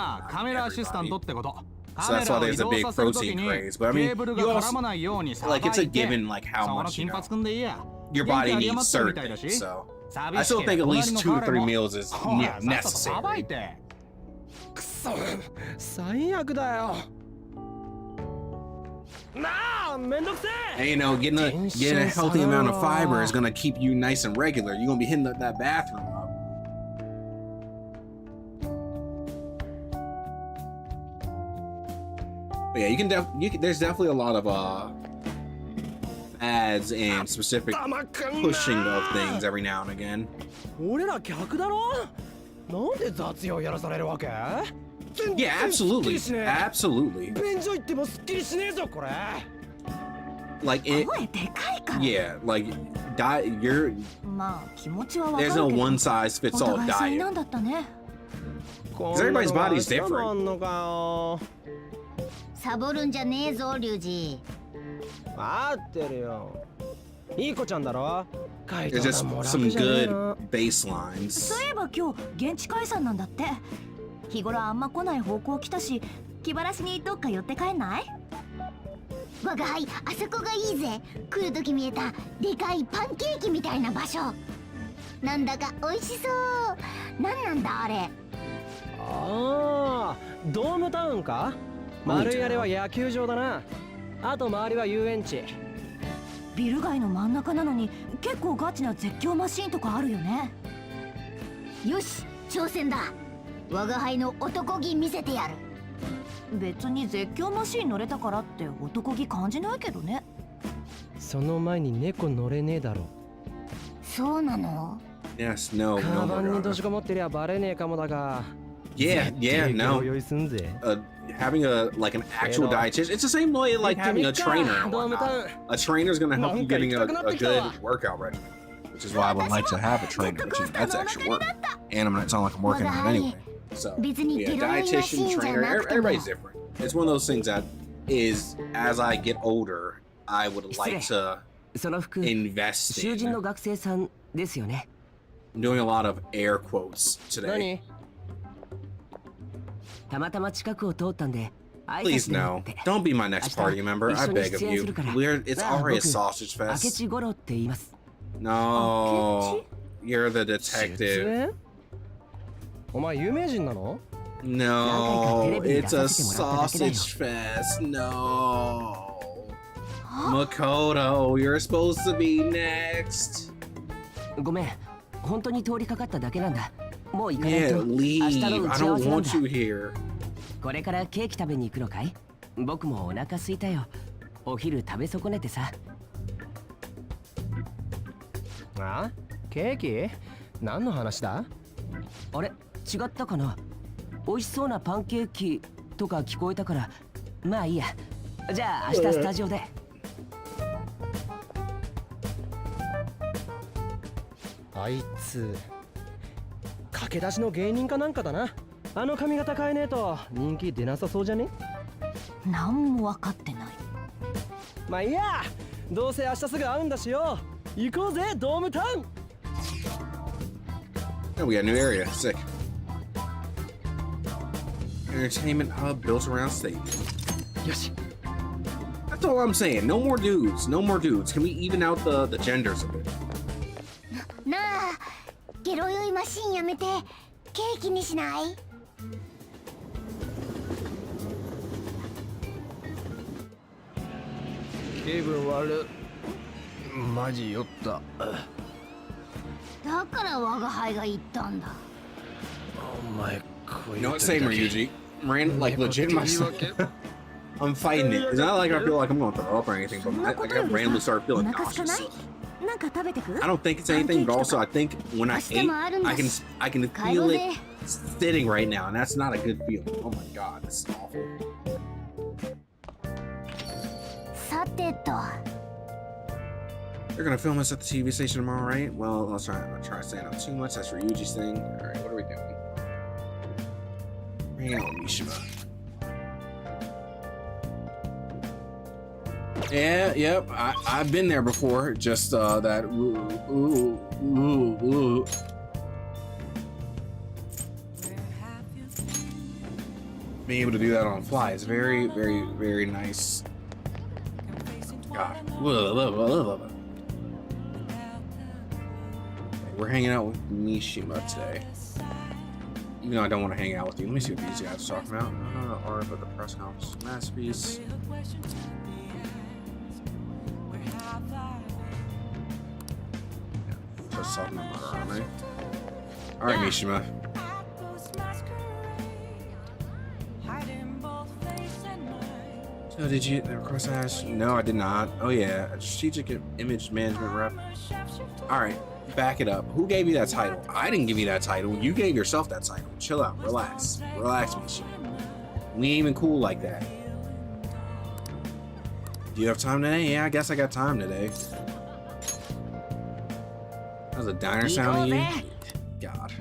So that's why there's a big protein craze. But I mean, you also, like, it's a given, like, how much, you know, your body needs certain things. So I still think at least 2 or 3 meals is necessary. くそ、最悪だよ。なあ、めんどくせえ。 And you know, getting a healthy amount of fiber is gonna keep you nice and regular. You're gonna be hitting that bathroom up. But yeah, there's definitely a lot of ads and specific pushing of things every now and again. 俺ら客だろ。なんで雑用やらされるわけ？ Yeah, absolutely, absolutely. 便所行ってもすっきりしねえぞこれ。 Like it, 声でかいから。 yeah, likeまあ気持ちはわかる there's けど。 no one size fits all お互いそうな diet. んだったね。 Everybody's body is different. あんのかよ。サボるんじゃねえぞ、リュウジ。合ってるよ。いい子ちゃんだろ。 There's just some good baselines. そういえば今日現地解散なんだって。日頃あんま来ない方向来たし、気晴らしにどっか寄って帰んない？我が輩あそこがいいぜ。来る時見えたでかいパンケーキみたいな場所。なんだか美味しそう。なんなんだあれ。ああ、ドームタウンか。丸いあれは野球場だな。あと周りは遊園地。ビル街の真ん中なのに結構ガチな絶叫マシーンとかあるよね。よし、挑戦だ。我が輩の男気見せてやる。別に絶叫マシーン乗れたからって男気感じないけどね。その前に猫乗れねえだろ。そうなの？ Yes, no, カ no, バンに no, 閉 no. じこもってりゃバレねえかもだが。 Yeah, yeah, no. 用意すんぜ。 Having a like an actual dietitian, it's the same way like having a trainer. and ドームタウ whatnot. ン。 A trainer's gonna help you getting a good Nanka workout regimen, which is why I would like to have a trainer. But that's extra work, and I'm not sound like I'm working on it anyway. So yeah, dietitian, trainer, everybody's different. It's one of those things that is as I get older, I would like to その服、 invest 囚人 in. の学生さんですよね。 I'm doing a lot of air quotes today. 何？たまたま近くを通ったんで、挨 Please 拶に行 no. って。 Don't be my next party member. I beg of you. It's already a sausage 明 fest. 智五郎って言います。 No. You're the 出 detective. 演？お前有名人なの？ No. Nanka television It's a 出させてもらっただけだよ。 sausage fest. No. Makoto, you're supposed to be next. ごめん、本当に通りかかっただけなんだ。もう行かない Yeah, と。明日 leave. の I 打ち合わ don't せなん want だ。 you here. これからケーキ食べに行くのかい？僕もお腹空いたよ。お昼食べ損ねてさ。あ？ケーキ？何の話だ？あれ、違ったかな。美味しそうなパンケーキとか聞こえたから、まあいいや。じゃあ明日スタジオで。あいつ駆け出しの芸人かなんかだな。あの髪型変えねえと人気出なさそうじゃね？何も分かってない。まあいいや、どうせ明日すぐ会うんだしよ。行こうぜドームタウン。 Oh, we got a new area. Sick. Entertainment hub built around stadium. よし。 That's all I'm saying. No more dudes. No more dudes. Can we even out the genders a bit? なあ、ゲロ酔いマシンやめてケーキにしない？気分悪。マジ酔った。だから我が輩が言ったんだ。お前こ You know what? Same, Ryuji. Like legit myself. I'm fighting it. It's not like I feel like I'm going to throw up or anything, but I got randomly start お feeling 腹空かない？ nauseous. なんか食べてく？ I don't think it's anything, but also I think when I ate, I can feel it sitting right now, and that's not a good feeling. Oh my god, this is awful. さてと。 They're gonna film us at the TV station tomorrow, right? Well, I'll try to stand out too much. That's Ryuji's thing. All right, what are we doing? Bring out Mishima. Yeah, yep. I've been there before. Just that. Ooh. Being able to do that on the fly is very, very, very nice. God. We're hanging out with Mishima today. Even though I don't want to hang out with you. Let me see what these guys are talking about. Art, but the press conference masterpiece. Just talking about art, aren't they? All right, Mishima. So did you request ask? No, I did not. Oh yeah, a strategic image management rep. All right, back it up. Who gave you that title? I didn't give you that title. You gave yourself that title. Chill out, relax, Mishima. We ain't even cool like that. Do you have time today? Yeah, I guess I got time today. That was a diner sound to you? God.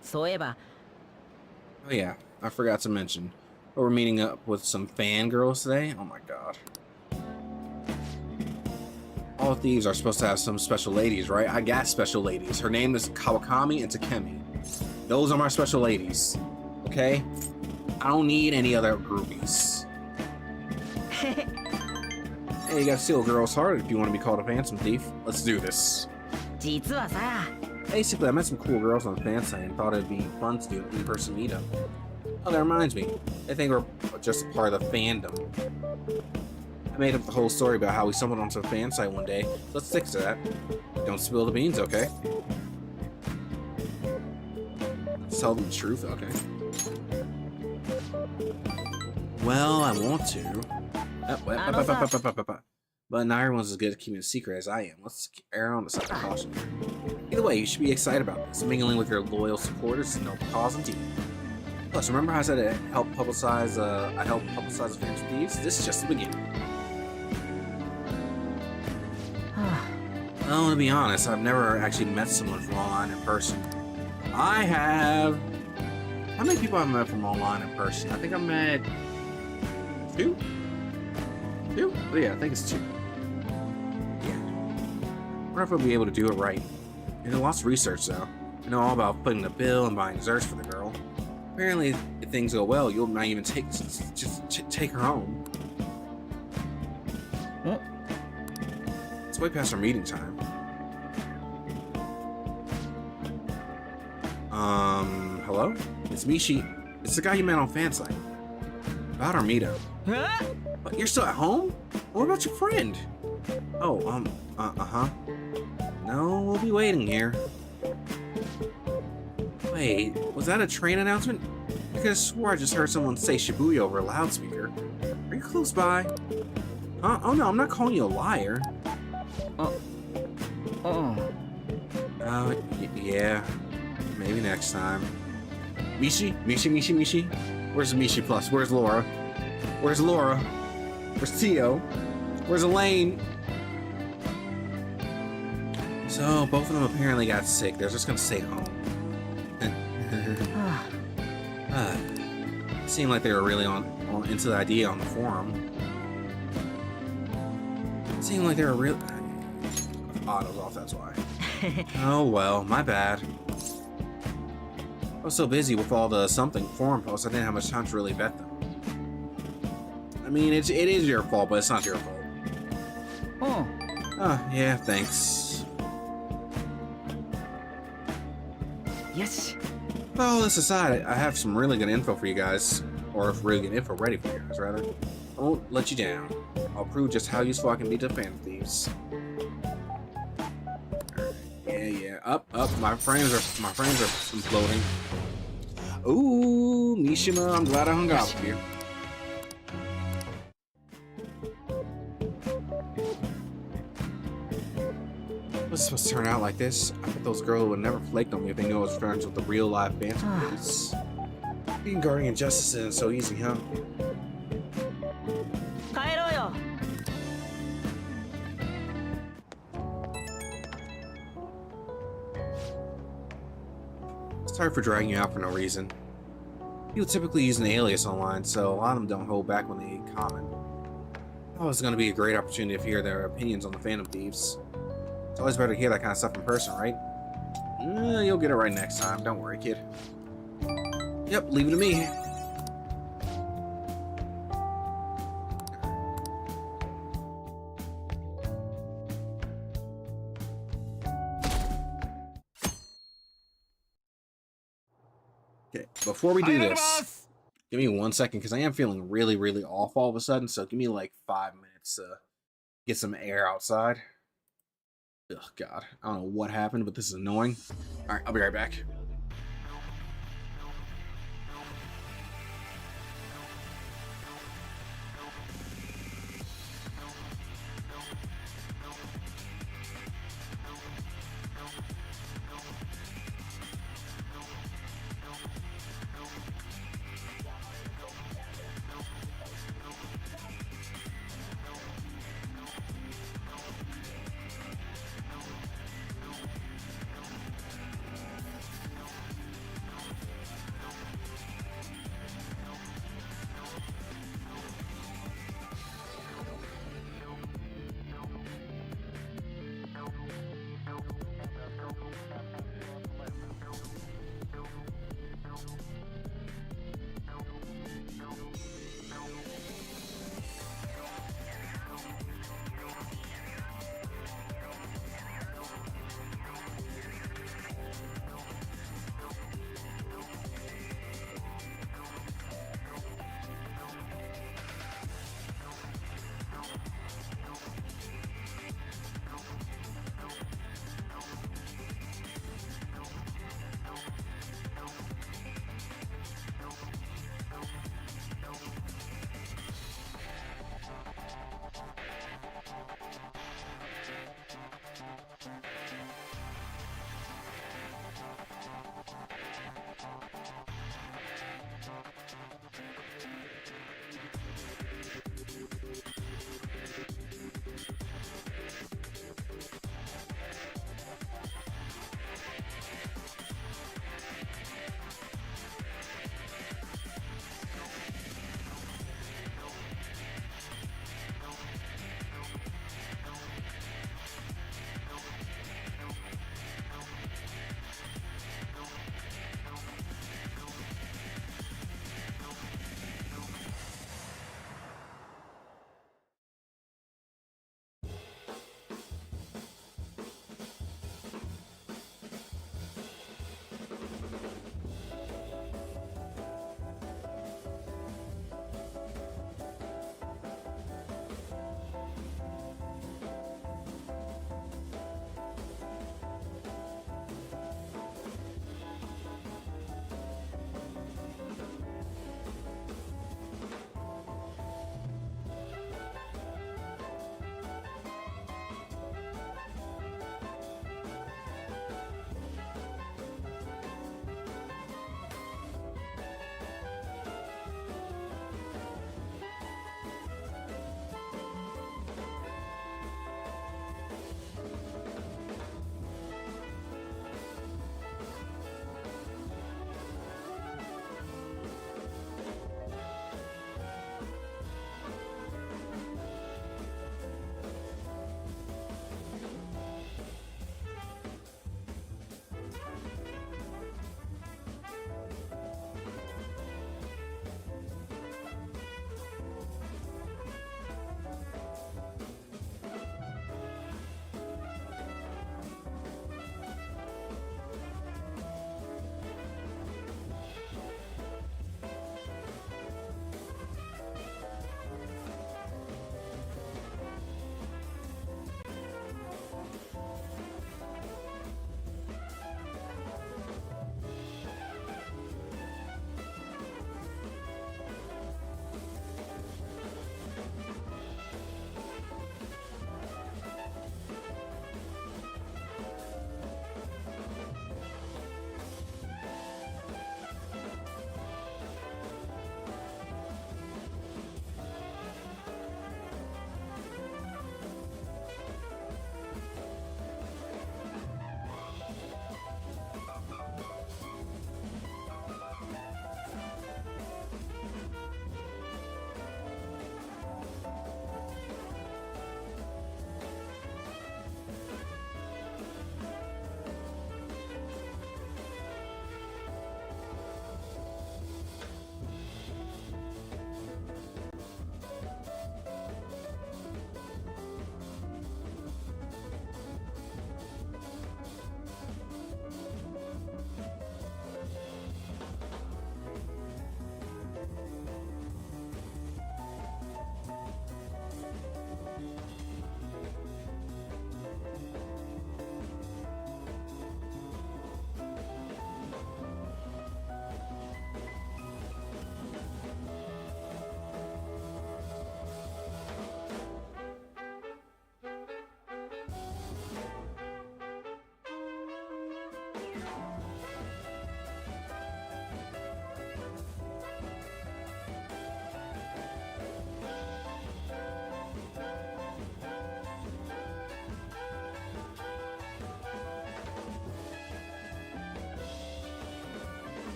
そういえば、 Oh yeah, I forgot to mention. We're meeting up with some fangirls today. Oh my god. All thieves are supposed to have some special ladies, right? I got special ladies. Her name is Kawakami and Takemi. Those are my special ladies. Okay? I don't need any other groupies. Hey, you gotta steal a girl's heart if you want to be called a phantom thief. Let's do this. 実はさ Basically, I met some cool girls on the fan site and thought it'd be fun to do an in-person meetup. Oh, that reminds me. I think we're just a part of the fandom. I made up the whole story about how we stumbled onto a fan site one day. Let's stick to that. Don't spill the beans, okay? Let's tell them the truth, okay? Well, I want to. But not everyone's as good at keeping a secret as I am. Let's err on the side of caution. Either way, you should be excited about this. Mingling with your loyal supporters is no cause indeed. Plus, remember how I said I help publicize the Fans for Thieves? This is just the beginning. Well, to be honest, I've never actually met someone from online in person. I have. How many people have I met from online in person? I think I met 2? 2? Oh, yeah, I think it's 2. Yeah. I wonder if I'll be able to do it right. I did lots of research though. I know all about putting the bill and buying desserts for the girl. Apparently, if things go well, you'll not even take her home. Huh? It's way past our meeting time. Hello? It's Mishi. It's the guy you met on Fansite. About our meetup. But you're still at home? What about your friend? Oh, uh-huh. No, we'll be waiting here. Wait, was that a train announcement? I could have swore I just heard someone say Shibuya over a loudspeaker. Are you close by? Oh no, I'm not calling you a liar. Yeah. Maybe next time. Mishi? Where's Mishi Plus? Where's Laura? Where's Tio? Where's Elaine? So, both of them apparently got sick. They're just gonna stay home. Seemed like they were really on into the idea on the forum. Seemed like they were real. Auto's off, that's why. Oh well, my bad. I was so busy with all the something forum posts, I didn't have much time to really vet them. I mean, it is your fault, but it's not your fault. Oh, yeah, thanks. Yes. Well, all this aside, I have some really good info for you guys. Or really good info ready for you guys, rather. I won't let you down. I'll prove just how useful I can be to fan thieves. Yeah. Up. My frames are imploding. Ooh, Mishima, I'm glad I hung out with you. Was it supposed to turn out like this? I bet those girls would never flake on me if they knew I was friends with the real live Phantoms. Being guardian justice isn't so easy, huh? 帰ろうよ Sorry for dragging you out for no reason. People typically use an alias online, so a lot of them don't hold back when they comment. Oh, it's going to be a great opportunity to hear their opinions on the Phantom Thieves. It's always better to hear that kind of stuff in person, right? You'll get it right next time. Don't worry, kid. Yep, leave it to me. Okay, before we do this, give me 1 second, because I am feeling really, really off all of a sudden, so give me like 5 minutes to get some air outside. Ugh, God. I don't know what happened, but this is annoying. Alright, I'll be right back.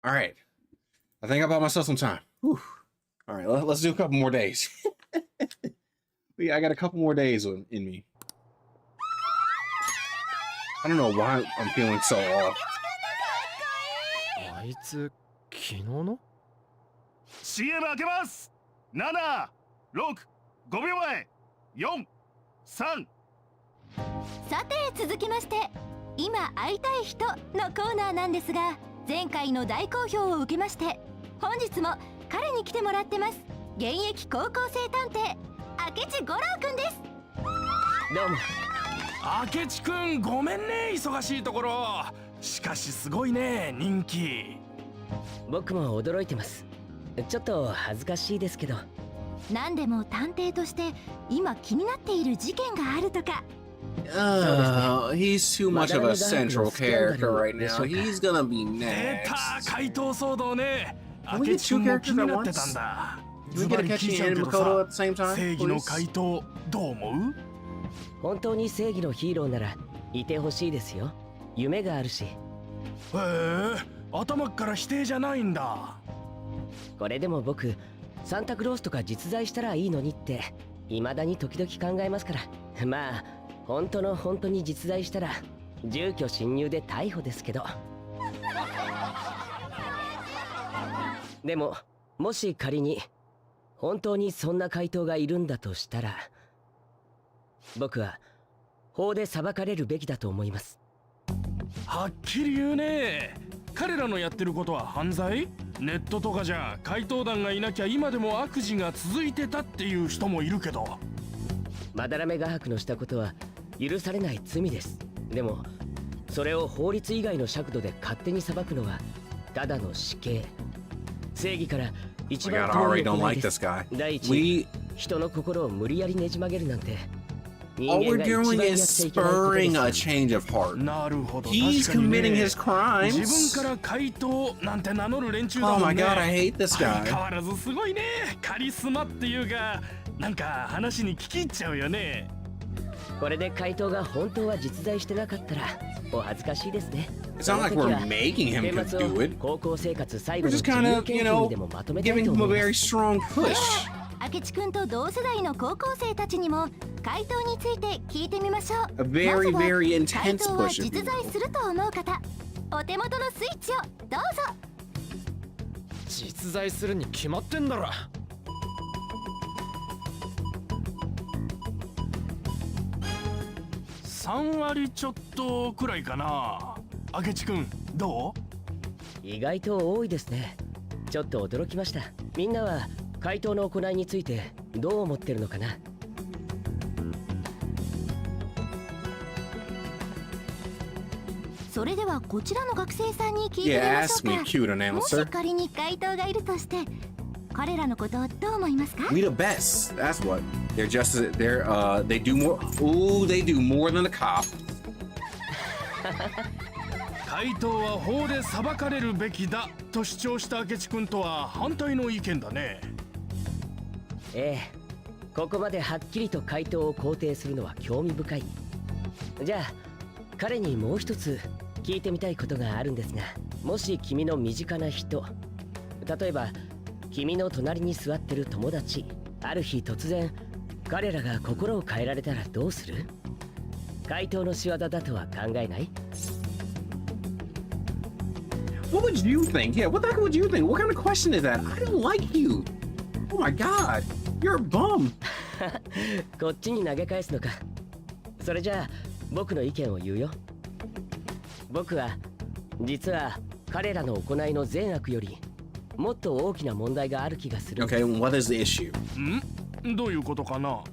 All right. I think I bought myself some time. Whew. All right, let's do a couple more days. I got a couple more days in me. I don't know why I'm feeling so off. あいつ昨日の CM 開けます。7、6、5秒前。4、3。さて続きまして今会いたい人のコーナーなんですが、前回の大好評を受けまして本日も彼に来てもらってます。現役高校生探偵明智五郎くんです。どうも。明智くん、ごめんね、忙しいところ。しかしすごいね、人気。僕も驚いてます。ちょっと恥ずかしいですけど。何でも探偵として今気になっている事件があるとか。He's too much of a central character right now. He's gonna be 出 next. た、怪盗騒動ね。 Can we 明 get 智 two くんも characters 気に at なって once? たんだ。 Can ズ we バ get リ a 聞い Catchy ちゃう and けど Makoto さ、 at the same time? 正義の Please? 怪盗どう思う？本当に正義のヒーローならいてほしいですよ。夢があるし。へえ、頭っから否定じゃないんだ。これでも僕サンタクロースとか実在したらいいのにって未だに時々考えますから。まあ本当に実在したら住居侵入で逮捕ですけど。でももし仮に本当にそんな怪盗がいるんだとしたら、僕は法で裁かれるべきだと思います。はっきり言うね。彼らのやってることは犯罪？ネットとかじゃ怪盗団がいなきゃ今でも悪事が続いてたっていう人もいるけど。まだらめ画伯のしたことは許されない罪です。でもそれを法律以外の尺度で勝手に裁くのはただの死刑。正義から一 Oh my 番 god, I 遠い already don't 行い like で this す。 guy. 第一、 We 人の心を無理やりねじ曲げるなんて人 all 間 we're が一番 doing やっ is ちゃいけないことで spurring a す。 change of heart. なるほど。 He's 確かに committing ね。 his crimes. 自分から怪盗なんて名乗る連中だ Oh も my んね。 god, I hate this 相変 guy. わらずすごいね。カリスマっていうか、なんか話に聞き入っちゃうよね。これで怪盗が本当は実在してなかったらお恥ずかしいですね。 It's not like we're making him 年末 do を it. 高校生活最 We're 後の just 自 kind 由 of, 研 you 究 know, にでもまとめたい giving と him 思 a いま very す。 strong push. 明智くんと同世代の高校生たちにも怪盗について聞いてみましょう。 A very, まずは very 怪 intense 盗は push. 実在すると思う方、お手元のスイッチをどうぞ。実在するに決まってんだろ。3割ちょっとくらいかな。明智くんどう？意外と多いですね。ちょっと驚きました。みんなは怪盗の行いについてどう思ってるのかな。それではこちらの学生さんに聞いてみ Yeah, まし ask ょ me, う cute か。もし announcer. 仮に回答がいるとして彼らのことをどう思いますか？ We the best. That's what. They're just they do more. Ooh, they do more than the cop. 怪盗は法で裁かれるべきだと主張した明智君とは反対の意見だね。ええ、ここまではっきりと回答を肯定するのは興味深い。じゃあ彼にもう一つ聞いてみたいことがあるんですが、もし君の身近な人、例えば君の隣に座ってる友達、ある日突然彼らが心を変えられたらどうする？怪盗の仕業だとは考えない？ What would you think? Yeah, what the heck would you think? What kind of question is that? I don't like you. Oh my god, you're a bum. こっちに投げ返すのか。それじゃあ僕の意見を言うよ。僕は実は彼らの行いの善悪よりもっと大きな問題がある気がする。 Okay, what is the issue? どういうことかな？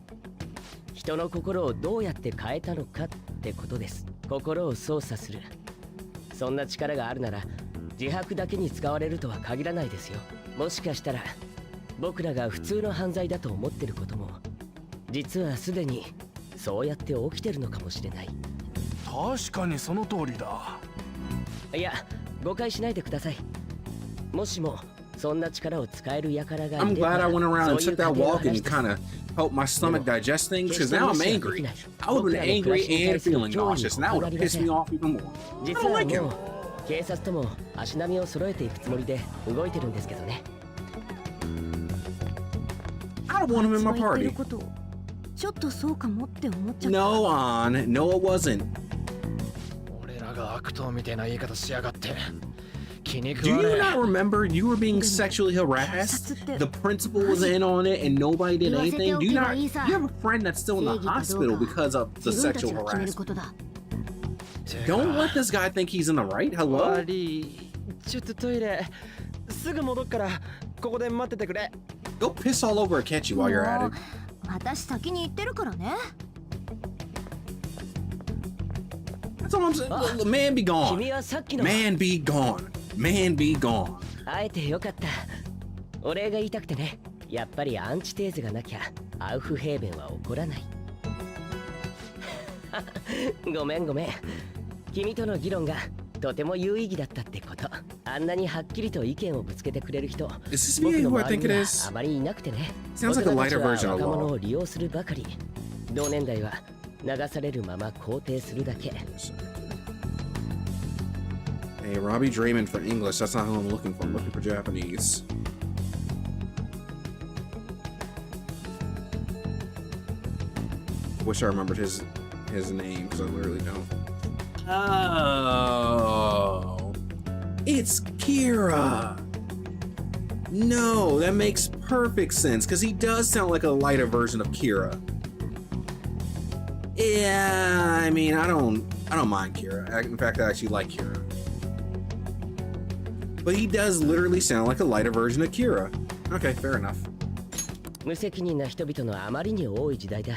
人の心をどうやって変えたのかってことです。心を操作する。そんな力があるなら自白だけに使われるとは限らないですよ。もしかしたら僕らが普通の犯罪だと思ってることも実はすでにそうやって起きてるのかもしれない。確かにその通りだ。いや、誤解しないでください。もしもそんな力を使える輩がいれば、 I'm glad I went around and そういう took that 過程を walk and 話して kind of helped my stomach digest things because now I'm angry. I would have been angry and feeling nauseous, and that would have pissed me off even more. 実 I don't は like him. もう警察とも足並みを揃えていくつもりで動いてるんですけどね。I don't want him in my 言ってる party. ことちょっとそうかもって思っちゃった。 No, on. No, it wasn't. 俺らが悪党みたいな言い方しやがって気に Do 食わ you ね not remember you were being sexually harassed? The principal was in on it and nobody did anything. Do you not? You have a friend that's still in the hospital because of the 自分たち sexual が決める harassment. ことだ。え。 Don't let this guy think he's in the right. Hello? 悪い。ちょっとトイレすぐ戻っからここで待っててくれ。 Go piss all over a catchy while you're at も it. う私先に行ってるからね。 That's all I'm saying. Man be gone. 君はさっきの Man be gone. Man be gone. 会えてよかった。お礼が言いたくてね。やっぱりアンチテーゼがなきゃアウフヘーベンは起こらない。ごめんごめん。君との議論がとても有意義だったってこと。あんなにはっきりと意見をぶつけてくれる人、 Is this 僕 VA の who I 周り think に it は is? あまりいなくてね。 Sounds like a 大人 lighter たち version は of 若者 law. を利用するばかり。同年代は流されるまま肯定するだけ。 Hey, Robbie Draymond for English. That's not who I'm looking for. I'm looking for Japanese. Wish I remembered his name because I literally don't. Oh, it's Kira. No, that makes perfect sense because he does sound like a lighter version of Kira. Yeah, I mean, I don't mind Kira. In fact, I actually like Kira. But he does literally sound like a lighter version of Kira. Okay, fair enough. 無責任な人々のあまりに多い時代だ。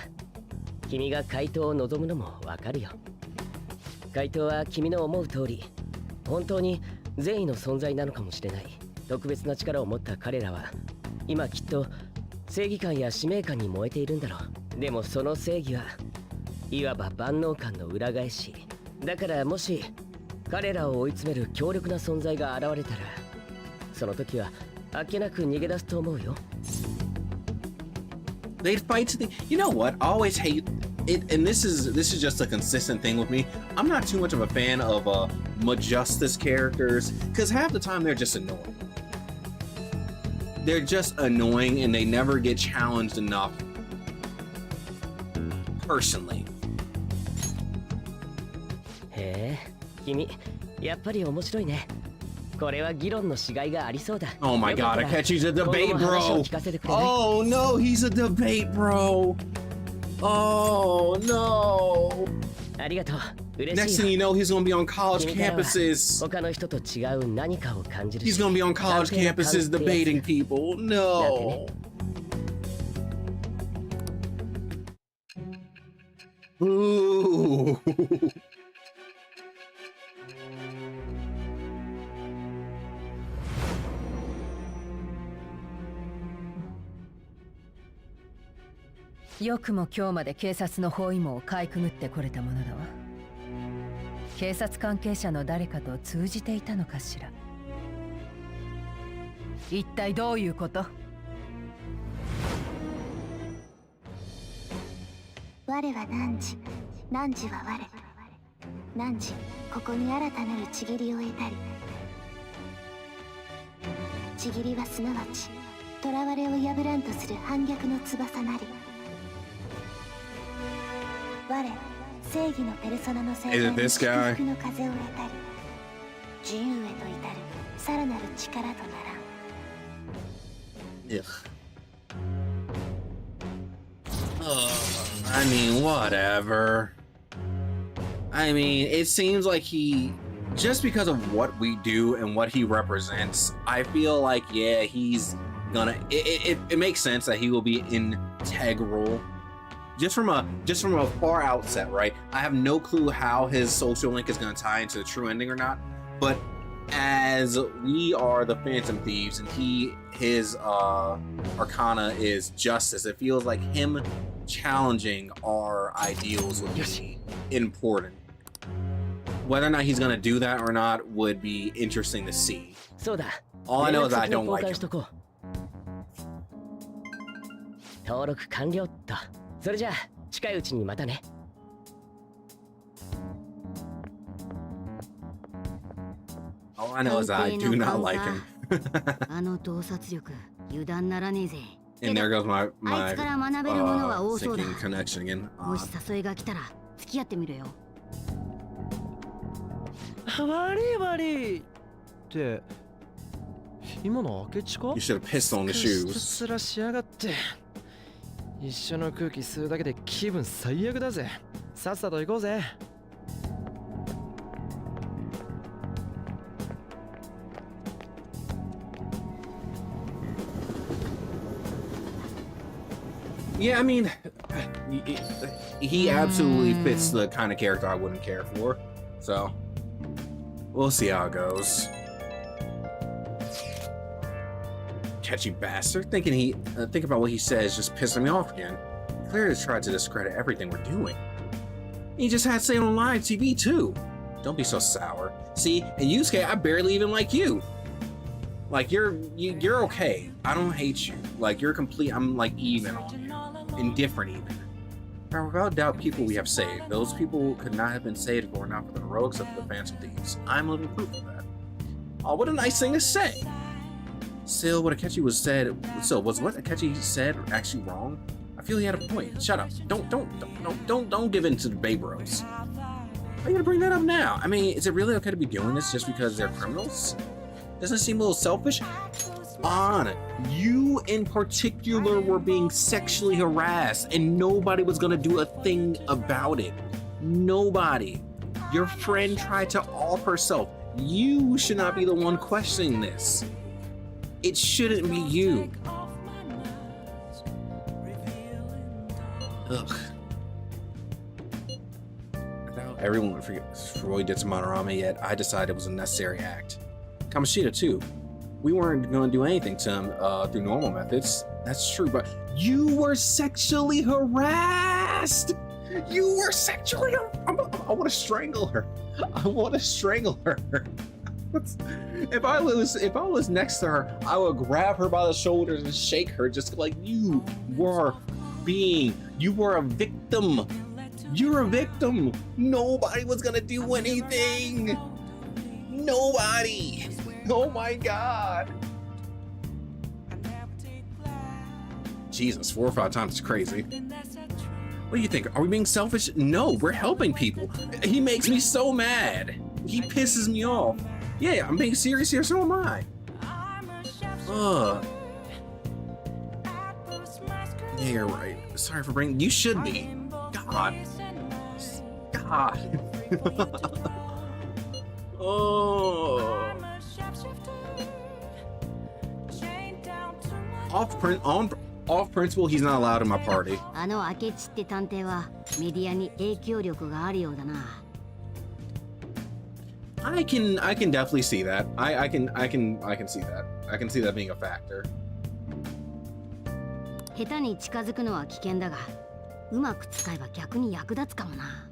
君が回答を望むのもわかるよ。回答は君の思う通り、本当に善意の存在なのかもしれない。特別な力を持った彼らは、今きっと正義感や使命感に燃えているんだろう。でもその正義はいわば万能感の裏返し。だからもし彼らを追い詰める強力な存在が現れたら、その時はあっけなく逃げ出すと思うよ。They'd fight to the. You know what? I always hate it, and this is just a consistent thing with me. I'm not too much of a fan of Majustice characters because half the time they're just annoying. They're just annoying, and they never get challenged enough. Personally. へえ、君、やっぱり面白いね。これは議論のしがいがありそうだ。 Oh my よかっ god, た I ら catch he's a 今後 debate も話を bro. 聞かせてくれない？ Oh no, he's a debate bro. Oh no. ありがとう。嬉 Next し thing い you よ。 know, he's gonna be on college 君からは campuses. 他の人と違う何かを感じるし。 He's gonna be on college 探偵の campuses 勘ってやつ debating people. No. Ooh. よくも今日まで警察の包囲網をかいくぐってこれたものだわ。警察関係者の誰かと通じていたのかしら。一体どういうこと？我は汝、汝は我。汝、ここに新たなるちぎりを得たり。ちぎりはすなわち、囚われを破らんとする反逆の翼なり。我、正義のペルソナの生態に祝福の風を得たり。自由へと至るさらなる力とならん。Ugh. I mean, whatever. I mean, it seems like just because of what we do and what he represents, I feel like, yeah, he's gonna, it makes sense that he will be integral. Just from a far outset, right? I have no clue how his social link is gonna tie into the true ending or not, but as we are the Phantom Thieves and his arcana is justice, it feels like him challenging our ideals would be important. Whether or not he's gonna do that or not would be interesting to see. All I know is that I don't like him. 登録完了っと。それじゃあ近いうちにまたね。All I know is that I do not like him. あの洞察力、油断ならねえぜ。And there goes my あいつから学べるものは多そうだ。 thinking connection again. もし誘いが来たら付き合ってみるよ。悪い悪いって今の明智か？ You should have pissed on the ひ shoes. たすらしやがって。一緒の空気吸うだけで気分最悪だぜ。さっさと行こうぜ。Yeah, I mean, he absolutely fits the kind of character I wouldn't care for. So, we'll see how it goes. Catchy bastard. Think about what he says just pissing me off again. He clearly tried to discredit everything we're doing. He just had to say it on live TV too. Don't be so sour. See, in Yusuke, I barely even like you. Like you're okay. I don't hate you. Like you're complete. I'm like even on you. Indifferent even. Now, without doubt, people we have saved. Those people could not have been saved if it were not for the heroics of the Phantom Thieves. I'm living proof of that. Oh, what a nice thing to say. Still, what Akechi was what Akechi said actually wrong? I feel he had a point. Shut up. Don't give in to the Babe Bros. Why are you gonna bring that up now? I mean, is it really okay to be doing this just because they're criminals? Doesn't it seem a little selfish? On, you in particular were being sexually harassed and nobody was gonna do a thing about it. Nobody. Your friend tried to off herself. You should not be the one questioning this. It shouldn't be you. Ugh. Now everyone forgets Roy did to Manorama, yet I decided it was a necessary act. Kamoshida too. We weren't going to do anything to him through normal methods. That's true, but you were sexually harassed. You were sexually. I want to strangle her. I want to strangle her. If I was next to her, I would grab her by the shoulders and shake her, just like you were a victim. You're a victim. Nobody was gonna do anything. Nobody. Oh my god. Jesus, 4 or 5 times is crazy. What do you think? Are we being selfish? No, we're helping people. He makes me so mad. He pisses me off. Yeah, I'm being serious here, so am I. Ugh. Yeah, you're right. Sorry for bringing. You should be. God. Oh. Off principle, he's not allowed in my party. あの明智って探偵はメディアに影響力があるようだな。I can definitely see that. I can see that. I can see that being a factor. 下手に近づくのは危険だが、うまく使えば逆に役立つかもな。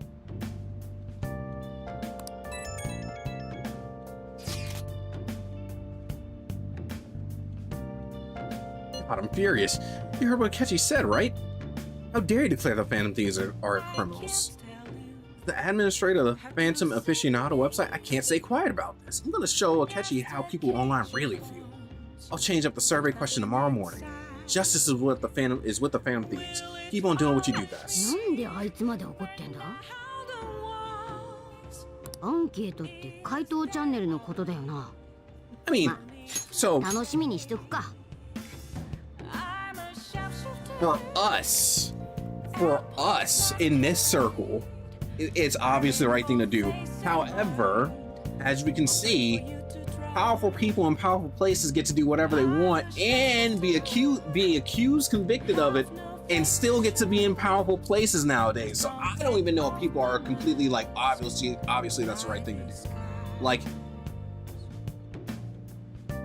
God, I'm furious. You heard what Ketchy said, right? How dare you declare the Phantom Thieves are criminals? The administrator of the Phantom Aficionado website, I can't stay quiet about this. I'm gonna show Akechi how people online really feel. I'll change up the survey question tomorrow morning. Justice is with the Phantom Thieves. Keep on doing what you do best. なんであいつまで怒ってんだ？アンケートって回答チャンネルのことだよな。I mean, so 楽しみにしとくか。for us in this circle, it's obviously the right thing to do. However, as we can see, powerful people in powerful places get to do whatever they want and be accused, convicted of it, and still get to be in powerful places nowadays. So I don't even know if people are completely like, obviously that's the right thing to do. Like,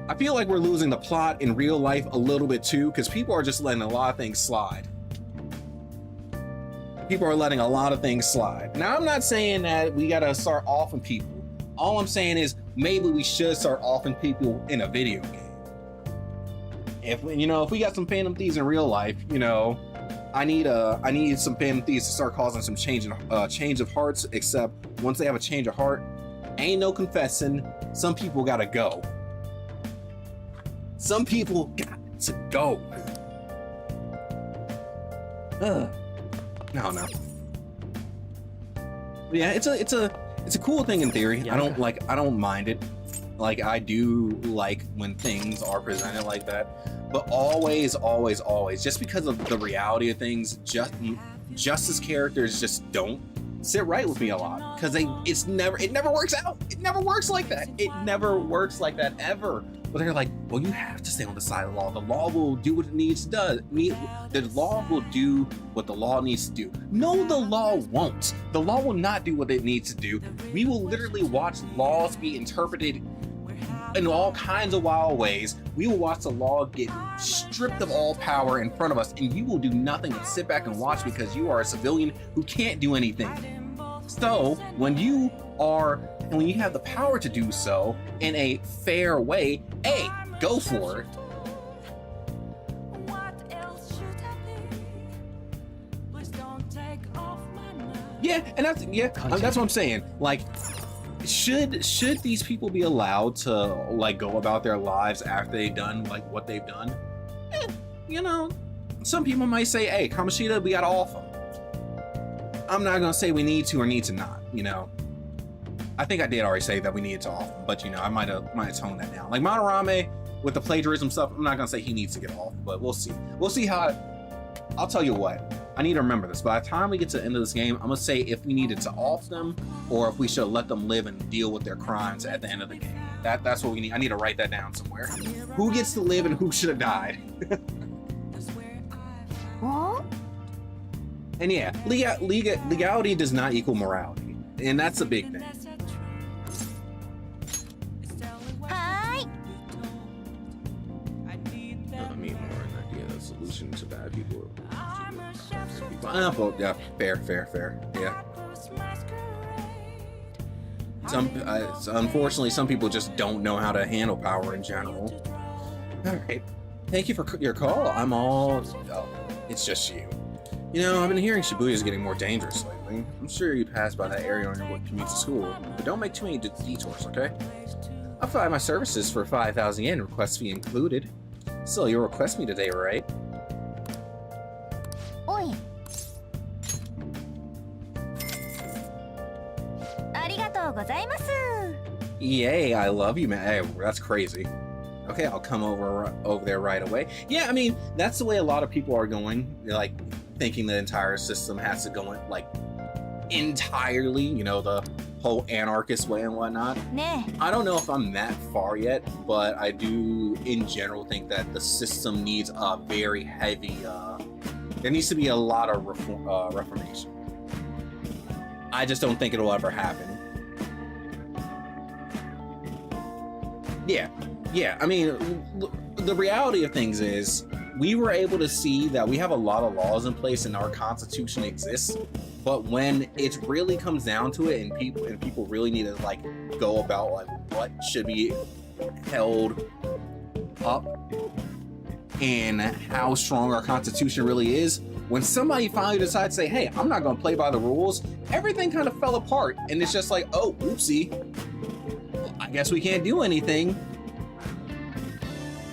I feel like we're losing the plot in real life a little bit too, because people are just letting a lot of things slide. People are letting a lot of things slide. Now, I'm not saying that we gotta start offing people. All I'm saying is maybe we should start offing people in a video game. If we got some Phantom Thieves in real life, I need some Phantom Thieves to start causing some change of hearts. Except once they have a change of heart, ain't no confessing. Some people gotta go. Some people got to go. No. Yeah, it's a cool thing in theory. Yeah, I don't mind it. Like, I do like when things are presented like that. But always, just because of the reality of things, Justice characters just don't sit right with me a lot. Because it never works out. It never works like that. It never works like that ever. But they're like, well, you have to stay on the side of the law. The law will do what it needs to do. The law will do what the law needs to do. No, the law won't. The law will not do what it needs to do. We will literally watch laws be interpreted in all kinds of wild ways. We will watch the law get stripped of all power in front of us, and you will do nothing but sit back and watch because you are a civilian who can't do anything. So when you have the power to do so in a fair way, hey, go for it. Yeah, and that's what I'm saying. Like, should these people be allowed to like go about their lives after they've done like what they've done? Some people might say, hey, Kamoshida, we gotta off them. I'm not gonna say we need to or need to not, I think I did already say that we needed to off him, but I might have toned that down. Like Manorame with the plagiarism stuff, I'm not gonna say he needs to get off, but we'll see. We'll see how. I'll tell you what. I need to remember this. By the time we get to the end of this game, I'm gonna say if we needed to off them or if we should let them live and deal with their crimes at the end of the game. That's what we need. I need to write that down somewhere. Who gets to live and who should have died? Huh? And yeah, legality does not equal morality, and that's a big thing. Solution to bad people. Yeah, fair. Yeah. Unfortunately, some people just don't know how to handle power in general. All right. Thank you for your call. It's just you. I've been hearing Shibuya is getting more dangerous lately. I'm sure you pass by that area on your commute to school, but don't make too many detours, okay? I'll provide my services for 5,000 yen, request fee included. Still, you'll request me today, right? Oi. Yay, I love you, man. Hey, that's crazy. Okay, I'll come over there right away. Yeah, I mean, that's the way a lot of people are going. They're like thinking the entire system has to go in like entirely, the whole anarchist way and whatnot. I don't know if I'm that far yet, but I do in general think that the system needs a very heavy there needs to be a lot of reformation. I just don't think it'll ever happen. Yeah, I mean, the reality of things is we were able to see that we have a lot of laws in place and our constitution exists, but when it really comes down to it and people really need to like go about like what should be held up and how strong our constitution really is, when somebody finally decides to say, hey, I'm not going to play by the rules, everything kind of fell apart. And it's just like, oh, oopsie, well, I guess we can't do anything.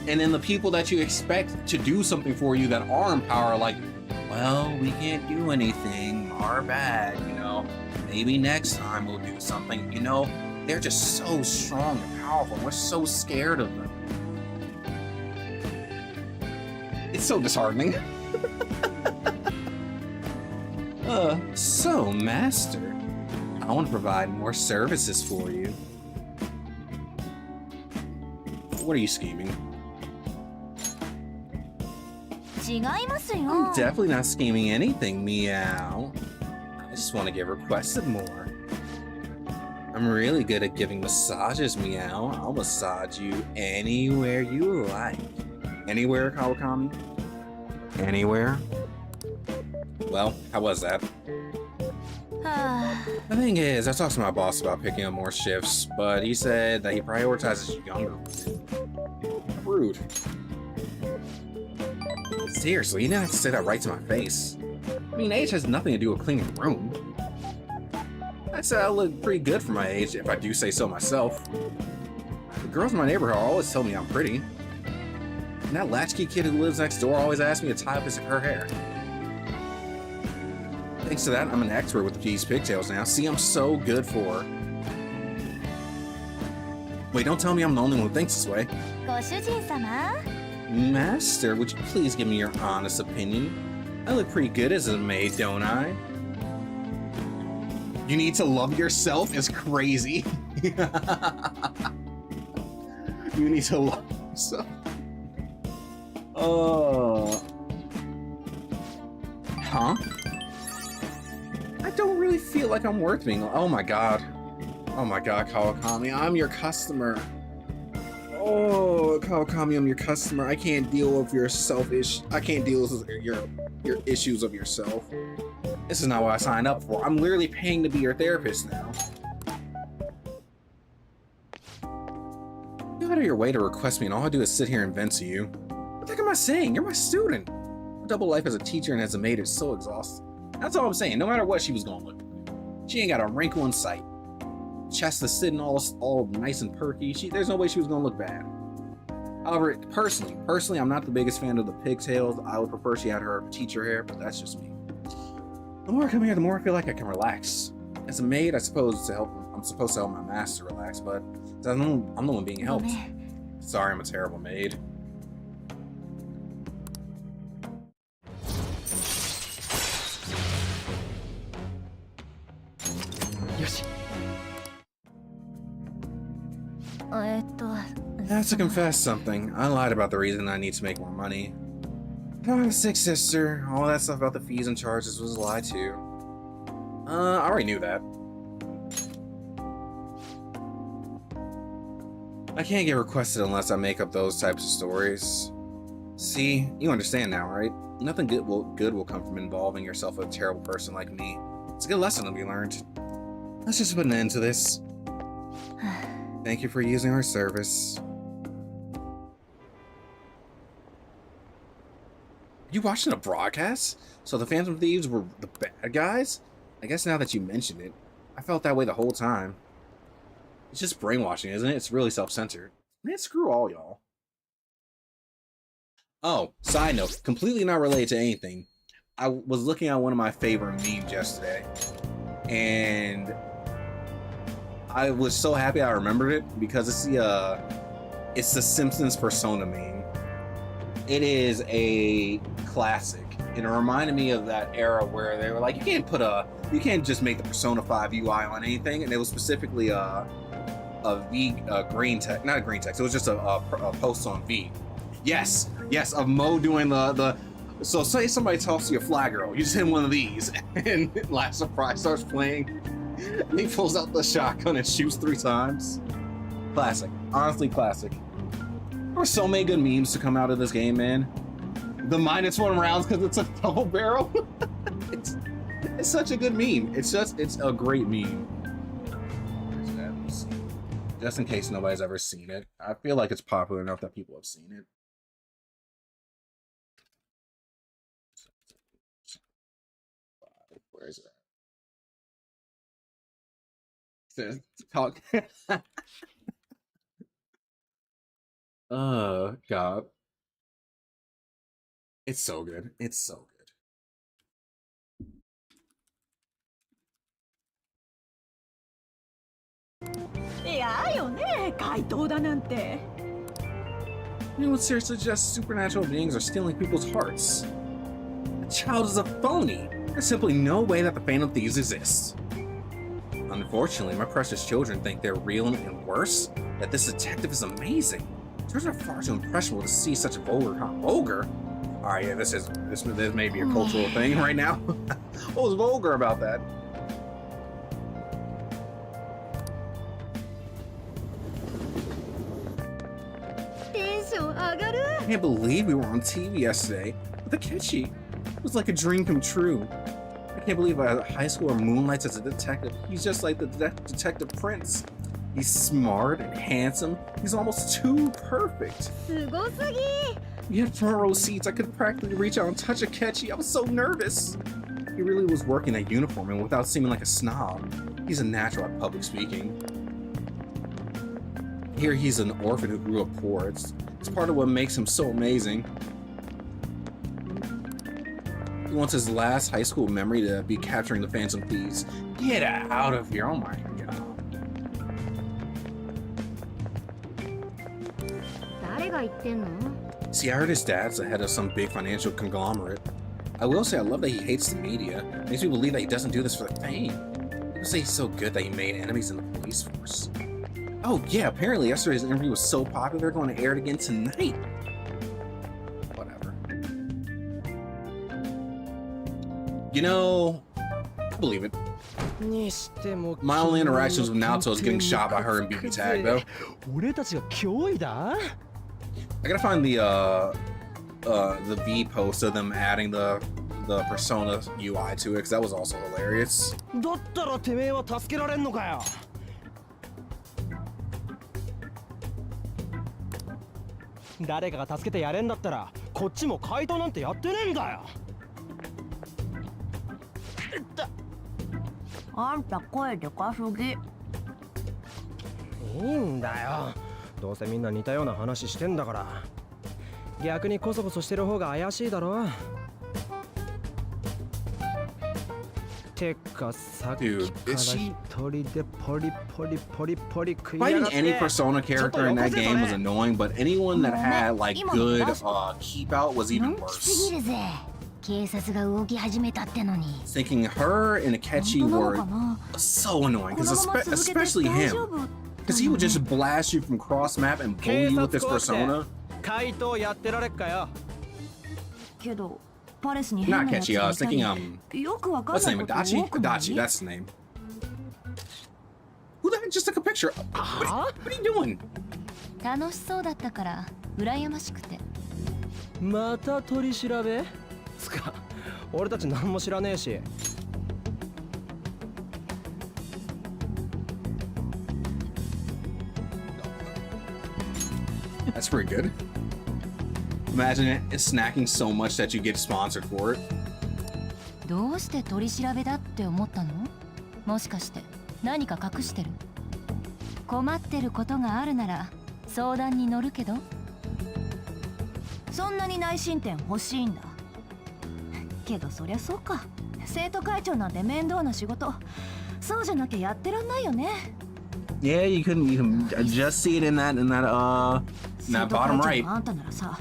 And then the people that you expect to do something for you that are in power are like, well, we can't do anything, our bad, you know, maybe next time we'll do something. You know, they're just so strong and powerful, and we're so scared of them. It's so disheartening. So, Master, I want to provide more services for you. What are you scheming? 違いますよ。 I'm definitely not scheming anything, meow. I just want to get requested more. I'm really good at giving massages, meow. I'll massage you anywhere you like. Anywhere, Kawakami? Anywhere? Well, how was that? はあ The thing is, I talked to my boss about picking up more shifts, but he said that he prioritizes younger women. Rude. Seriously, you didn't have to say that right to my face. I mean, age has nothing to do with cleaning the room. I'd say I look pretty good for my age, if I do say so myself. The girls in my neighborhood always tell me I'm pretty. And that latchkey kid who lives next door always asks me to tie up her hair. Thanks to that, I'm an expert with these pigtails now. See, I'm so good for her. Wait, don't tell me I'm the only one who thinks this way. ご主人様 Master, would you please give me your honest opinion? I look pretty good as a maid, don't I? You need to love yourself is crazy. You need to love yourself. Huh? I don't really feel like I'm worth being. Oh my god. Oh my god, Kawakami, I'm your customer. Oh, Kawakami, I'm your customer. I can't deal with your I can't deal with your issues of yourself. This is not what I signed up for. I'm literally paying to be your therapist now. You go out of your way to request me, and all I do is sit here and vent to you. What the heck am I saying? You're my student. Double life as a teacher and as a maid is so exhausting. That's all I'm saying. No matter what she was gonna look like, she ain't got a wrinkle in sight. Chest is sitting all nice and perky. There's no way she was gonna look bad. However, personally, I'm not the biggest fan of the pigtails. I would prefer she had her teacher hair, but that's just me. The more I come here, the more I feel like I can relax. As a maid, I'm supposed to help my master relax, but I'm the one being helped. Sorry, I'm a terrible maid. Yoshi. I have to confess something. I lied about the reason I need to make more money. I'm a sick sister. All that stuff about the fees and charges was a lie too. I already knew that. I can't get requested unless I make up those types of stories. See, you understand now, right? Nothing good will come from involving yourself with a terrible person like me. It's a good lesson to be learned. Let's just put an end to this. Thank you for using our service. You watching a broadcast? So the Phantom Thieves were the bad guys? I guess now that you mentioned it, I felt that way the whole time. It's just brainwashing, isn't it? It's really self-centered. Man, screw all y'all. Oh, side note, completely not related to anything. I was looking at one of my favorite memes yesterday, and I was so happy I remembered it because it's the Simpsons Persona meme. It is a classic, and it reminded me of that era where they were like, you can't just make the Persona 5 UI on anything, and it was specifically green text, not a green text. It was just a post on V. Yes, of Mo doing the. So say somebody tosses you a flag girl, you just hit one of these, and Last Surprise starts playing. And he pulls out the shotgun and shoots 3 times. Classic, honestly classic. There were so many good memes to come out of this game, man. The -1 rounds because it's a double barrel. it's such a good meme. It's a great meme. Just in case nobody's ever seen it. I feel like it's popular enough that people have seen it. Where is it? Says talk. God. It's so good. It's so good. いやよね、怪盗だなんて。You know, seriously, just supernatural beings are stealing people's hearts. The child is a phony. There's simply no way that the Phantom Thieves exist. Unfortunately, my precious children think they're real, and worse, that this detective is amazing. Children are far too impressionable to see such a vulgar. Alright, yeah, this may be a cultural thing right now. What was vulgar about that? I can't believe we were on TV yesterday with Akechi. It was like a dream come true. I can't believe a high schooler moonlights as a detective. He's just like the Detective Prince. He's smart and handsome. He's almost too perfect. We had front row seats. I could practically reach out and touch Akechi. I was so nervous. He really was working that uniform and without seeming like a snob. He's a natural at public speaking. Here he's an orphan who grew up poor. It's part of what makes him so amazing. He wants his last high school memory to be capturing the Phantom Thieves. Get out of here, oh my god. See, I heard his dad's the head of some big financial conglomerate. I will say I love that he hates the media. Makes me believe that he doesn't do this for the fame. People say he's so good that he made enemies in the police force. Oh yeah, apparently yesterday's interview was so popular they're going to air it again tonight. Whatever. You know, I believe it. My only interactions with Naoto is getting shot by her and BB Tag, though. I gotta find the V post of them adding the Persona UI to it, because that was also hilarious.どうせみんな似たような話してんだから逆にコソコソしてる方が怪しいだろてかさっきから一人でポリポリポリポリ食いやがって Fighting any Persona character in that game was annoying, but anyone that had like good keep out was even worse. Thinking her and Akechi were so annoying, because especially him. Because he would just blast you from cross map and bully you with his persona. Not Akechi, I was thinking, what's his name? Adachi? Adachi, that's his name. Who the heck just took a picture? What are you doing? 楽しそうだったから羨ましくて。また取り調べ？つか、俺たち何も知らねえし。That's pretty good. Imagine it snacking so much that you get sponsored for it. どうして取り調べだって思ったの？もしかして何か隠してる？困ってることがあるなら相談に乗るけど。そんなに内申点欲しいんだ。けどそりゃそうか。生徒会長なんて面倒な仕事。そうじゃなきゃやってらんないよね。Yeah, you can just see it in that bottom right. あんたならさ、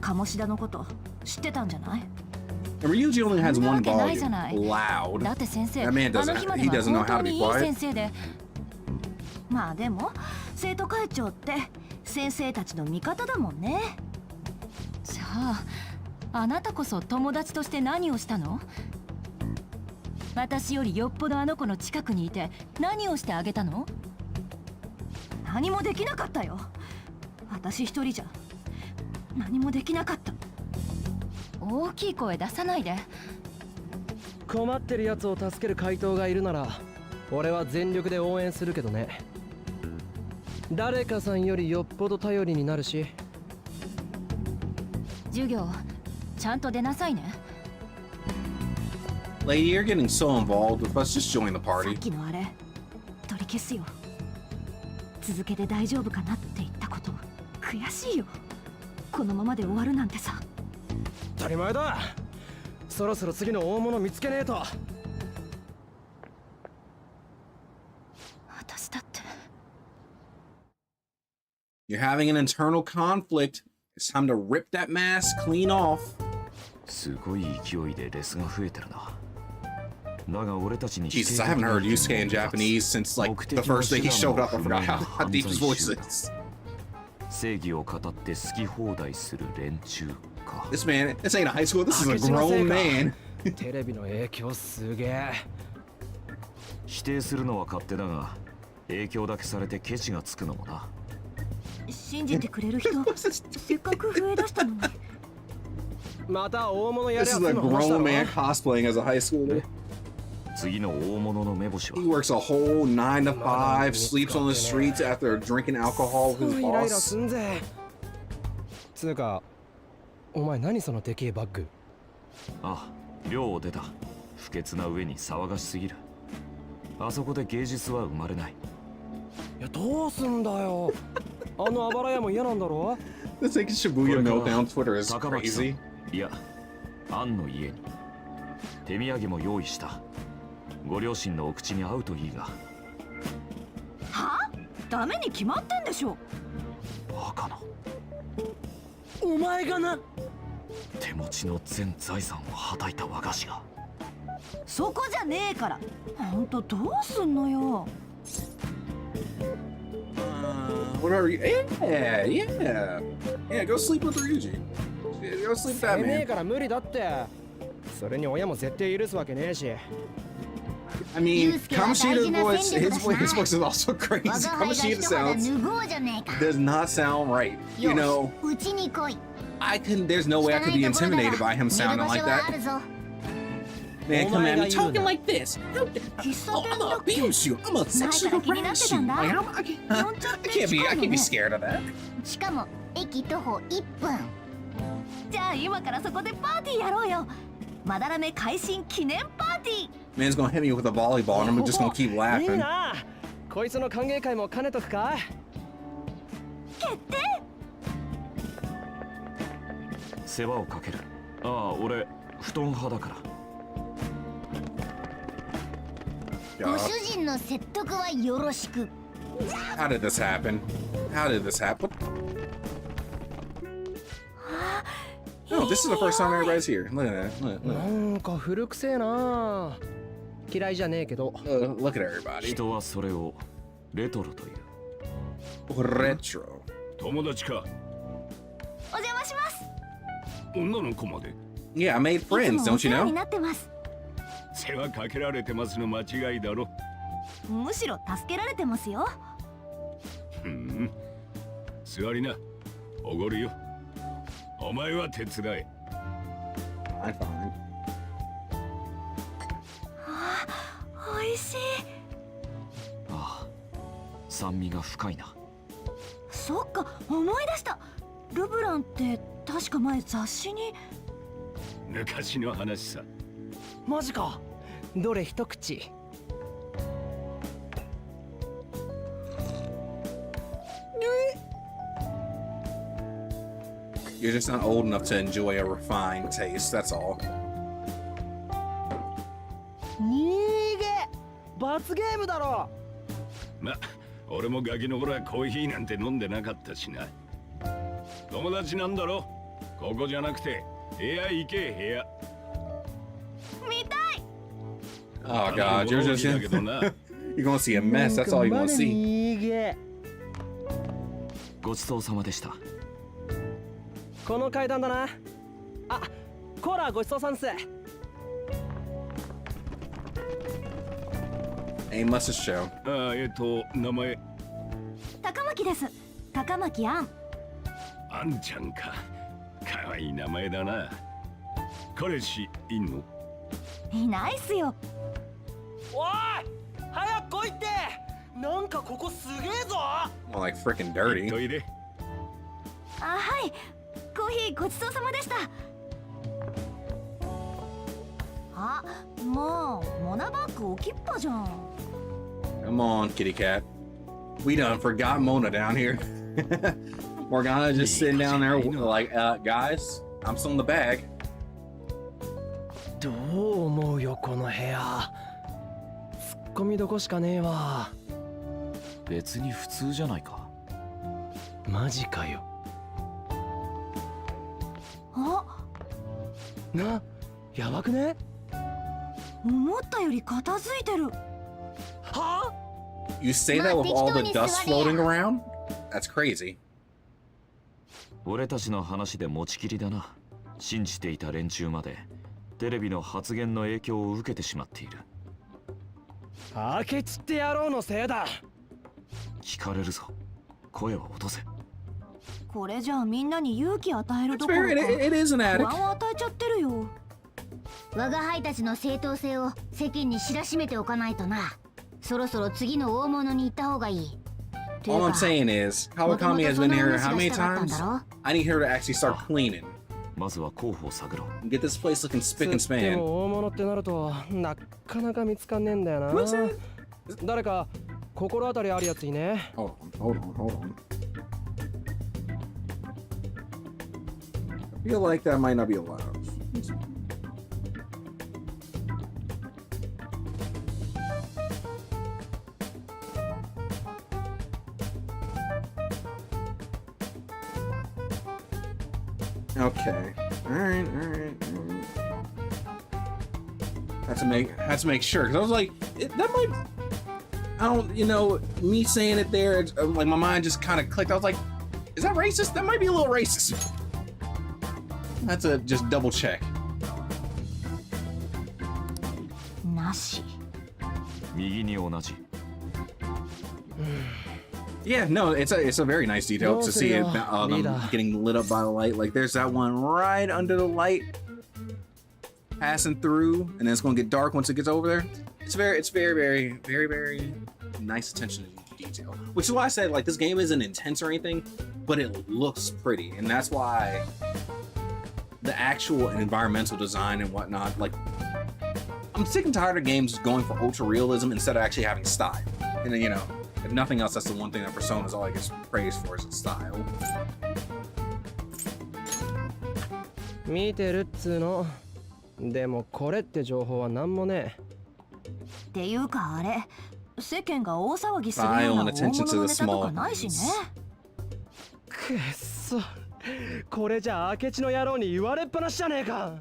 鴨志田のこと知ってたんじゃない？ And Ryuji only has one volume. Loud. だって先生、 That man he doesn't know how to be 先 quiet. 生で。まあでも生徒会長って先生たちの味方だもんね。じゃあ、あなたこそ友達として何をしたの？私よりよっぽどあの子の近くにいて何をしてあげたの？何もできなかったよ。私一人じゃ何もできなかった。大きい声出さないで。困ってるやつを助ける怪盗がいるなら俺は全力で応援するけどね。誰かさんよりよっぽど頼りになるし。授業ちゃんと出なさいね。 Lady, you're getting so involved with us. Just join the さ party. っきのあれ取り消すよ。続けて大丈夫かなって言ったこと悔しいよ。このままで終わるなんてさ。当たり前だ。そろそろ次の大物見つけねえと。私だって。 You're having an internal conflict. It's time to rip that mask clean off. すごい勢いでレスが増えてるな。だが俺たちに Jesus, I haven't heard Yusuke in Japanese since like the first day he showed up. I forgot how deep his voice is. 正義を語って好き放題する連中か。 This man, this ain't a high school. This is a grown man. テレビの影響すげえ。否定するのは勝手だが、影響だけされてケチがつくのもな。信じてくれる人せっかく増え出したのに。また大物や This るや is つ a の話だ grown ろ。 man cosplaying as a high schooler. 次の大物の目星は He works a whole 9 to 5, sleeps on the streets after drinking alcohol with イ his ライラ boss. すんぜ。つうか、お前何そのでけえバッグ。あ、寮を出た。不潔な上に騒がしすぎる。あそこで芸術は生まれない。いやどうすんだよ。あのあばら屋も嫌なんだろ。 This like Shibuya meltdown Twitter is 高巻さん crazy. いや、アンの家に手土産も用意した。ご両親のお口に合うといいが。は？ダメに決まってんでしょ。バカな。お前がな。手持ちの全財産をはたいた和菓子が。そこじゃねえから。ほんとどうすんのよ。Whatever you, yeah, go sleep with Ryuji. Yeah, go sleep with that ねえ man. から無理だって。それに親も絶対許すわけねえし。I mean, Yusuke は大事 Kamoshida's な voice, 戦力だ his しな。 voice is also crazy. 我が輩が Kamoshida 一肌 sounds 脱ごうじゃねえか。 does not sound right. You よ know, し、うちに来い。 I couldn't. There's no way I could be intimidated by him 寝る sounding 場 like 所はあ that. るぞ。 Man, come at me Oh my God, talking you- like this. Oh, I'm gonna abuse you. I'm gonna 前 sexually から気になって harass た you. んだ。 Like, I 40 can't be scared of that. しかも駅徒歩1分。じゃあ今からそこでパーティーやろうよ。まだらめ会心記念パーティー。 Man's gonna hit me with a volleyball, and I'm just gonna keep いい laughing. な。こいつの歓迎会も兼ねとくか。決定。世話をかける。ああ、俺布団派だから。ご主人の説得はよろしく。 How did this happen? How did this happen? No, this is the first time everybody's here. Look at that. Look, なんか古くせえな。嫌いじゃねえけど。 look at everybody. 人はそれをレトロという。 Retro. 友達か。お邪魔します。女の子まで Yeah, I made い friends, つもお don't you 世話に know? なってます。世話かけられてますの間違いだろ。むしろ助けられてますよ。ふん。座りな。おごるよ。お前は手伝え。 I'm fine. おいしい。ああ、酸味が深いな。そっか、思い出した。ルブランって確か前雑誌に。昔の話さ。マジか。どれ一口。 You're just not old enough to enjoy a refined taste, that's all. にげ。罰ゲームだろ。ま、俺もガキの頃はコーヒーなんて飲んでなかったしな。友達なんだろ。ここじゃなくて部屋行け部屋。見たい。 Oh god, you're justだけどな。 you're gonna see a mess, that's all you wanna see. にげ。ごちそうさまでした。この階段だな。あ、コーラごちそうさんっす。 A must show. あ、名前高巻です。高巻杏。あんちゃんか。かわいい名前だな。彼氏いんの？いないっすよ。おい早く来いって。なんかここすげえぞ。 Well, like freaking ト dirty. イレ。あ、はい。コーヒーごちそうさまでした。あ、もうモナバッグ置きっぱじゃん。Come on, kitty cat. We done forgot Mona down here. Morgana just sitting down there like, guys, I'm still in the bag. どう思うよこの部屋。ツッコミどこしかねえわ。別に普通じゃないか。マジかよ。あ、やばくね？思ったより片付いてる。は？ You say that with all the dust floating around? That's crazy. 俺たちの話で持ちきりだな。信じていた連中までテレビの発言の影響を受けてしまっている。明智って野郎のせいだ。聞かれるぞ。声を落とせ。これじゃあみんなに勇気与える It's どころ fair. か It is an 不 attic. 安を与えちゃってるよ。我が輩たちの正当性を世間に知らしめておかないとな。そろそろ次の大物に行った方がいい。 All I'm saying is, Kawakami has been here how many times? I need her to actually start cleaning. まずは候補を探ろう。 Get this place looking spick and つって span. も大物ってなるとなかなか見つかんねえんだよな。誰か心当たりあるやついね。 Hold on. I feel like that might not be allowed. Okay. All right. Had to make sure because I was like, that might. I don't, me saying it there, like my mind just kind of clicked. I was like, is that racist? That might be a little racist. That's a just double check. なし。右に同じ。Yeah, no, it's a very nice detail to see it, them Leader. getting lit up by the light. Like there's that one right under the light, passing through, and then it's gonna get dark once it gets over there. It's very nice attention to detail. Which is why I said like this game isn't intense or anything, but it looks pretty, and that's why the actual environmental design and whatnot. Like I'm sick and tired of games going for ultra realism instead of actually having style. And then if nothing else, that's the one thing that Persona is all it gets praised for is its style. 見てるっつーの。でもこれって情報はなんもねえ。っていうかあれ、世間が大騒ぎするような Style 大 and 物 attention to の the ネタとか small ないしね。 くっそ。これじゃ明智の野郎に言われっぱなしじゃねえか。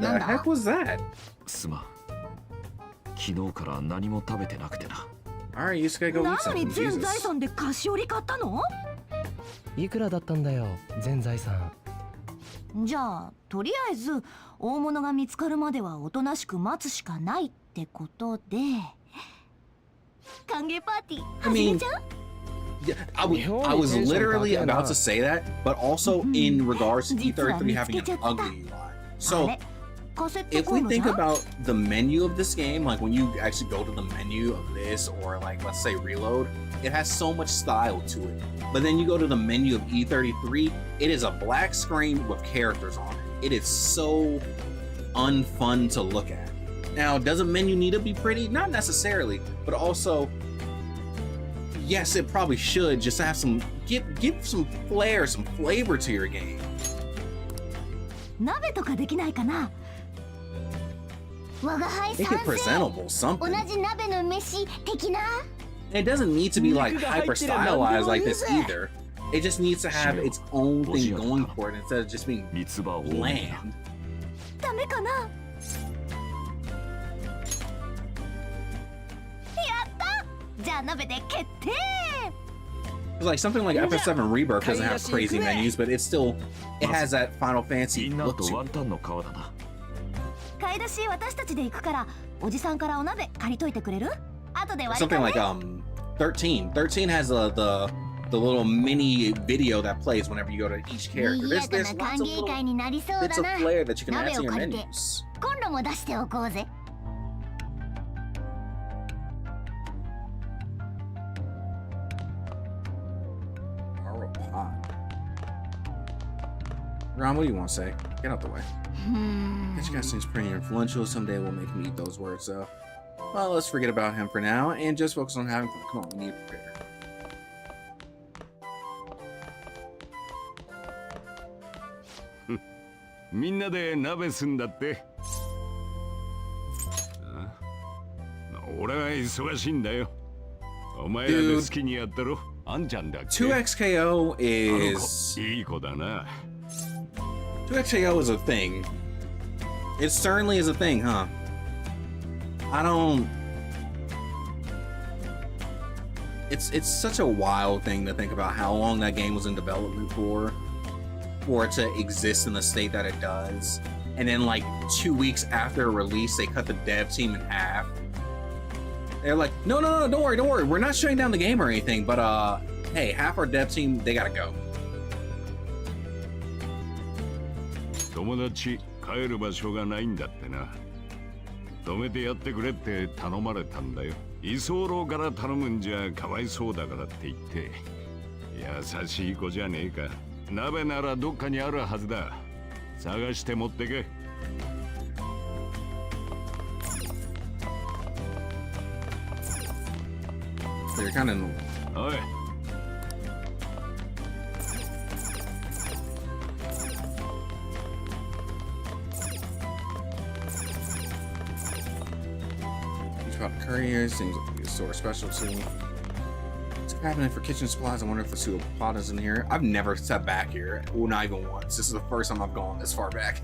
The heck was that? すまん。昨日から何も食べてなくてな。 All right, you just gotta go な eat のに something. 全財 Jesus. 産で菓子折り買ったの？いくらだったんだよ全財産。じゃあとりあえず大物が見つかるまではおとなしく待つしかないってことで歓迎パーティー I 始め mean, ちゃう？ yeah, I was literally about to say that, but also in regards to E33 having an ugly line. あ So れカセット if コン we ロじゃ think ん？ about the menu of this game, like when you actually go to the menu of this, or like let's say Reload, it has so much style to it. But then you go to the menu of E33, it is a black screen with characters on it. It is so unfun to look at. Now, does a menu need to be pretty? Not necessarily, but also, yes, it probably should just have some give some flair, some flavor to your game. 鍋とかできないかな？我が輩 Make 賛 it 成。 presentable, 同 something. じ鍋の飯的な。 It doesn't need to be like Nigga, hyper I did it, stylized man. like this either. It just needs to have its own thing Shimeo. going for it instead of just being 三つ葉多めだ。 bland. ダメかな？やった！じゃあ鍋で決定！ It's like something like FF7 Rebirth doesn't have crazy menus, but it has that Final み Fantasy んな look と to ワ it. ンタンの皮だな。買い出し私たちで行くからおじさんからお鍋借りといてくれる？後で割り Something 勘ね。 like 13. 13 has the the little mini video that plays whenever you go to each character. 賑やか There's な lots 歓 of 迎 little 会になりそう bits だ of な。 flair that you can add 鍋 to を your 借りて menus. コンロも出しておこうぜ。Borrow pot. Ron, what do you want to say? Get out the way. This guy seems pretty influential. Someday we'll make him eat those words, though. Well, let's forget about him for now and just focus on having fun. Come on, we need to prepare. みんなで鍋すんだって。俺は忙しいんだよ。お前らで好きにやったろ。あんちゃんだっけ。 2XKO is いい子だな。 2XKO is a thing. It certainly is a thing, huh? I don't. It's such a wild thing to think about how long that game was in development for it to exist in the state that it does, and then like 2 weeks after release, they cut the dev team in half. They're like, no, don't worry, we're not shutting down the game or anything, but hey, half our dev team, they gotta go. 友達帰る場所がないんだってな。止めてやってくれって頼まれたんだよ。居候から頼むんじゃかわいそうだからって言って。優しい子じゃねえか。鍋ならどっかにあるはずだ。探して持ってけ。They're kind of. おい。About couriers, seems like a store specialty. It's a cabinet for kitchen supplies. I wonder if the suitable pot is in here. I've never sat back here. Well, not even once. This is the first time I've gone this far back.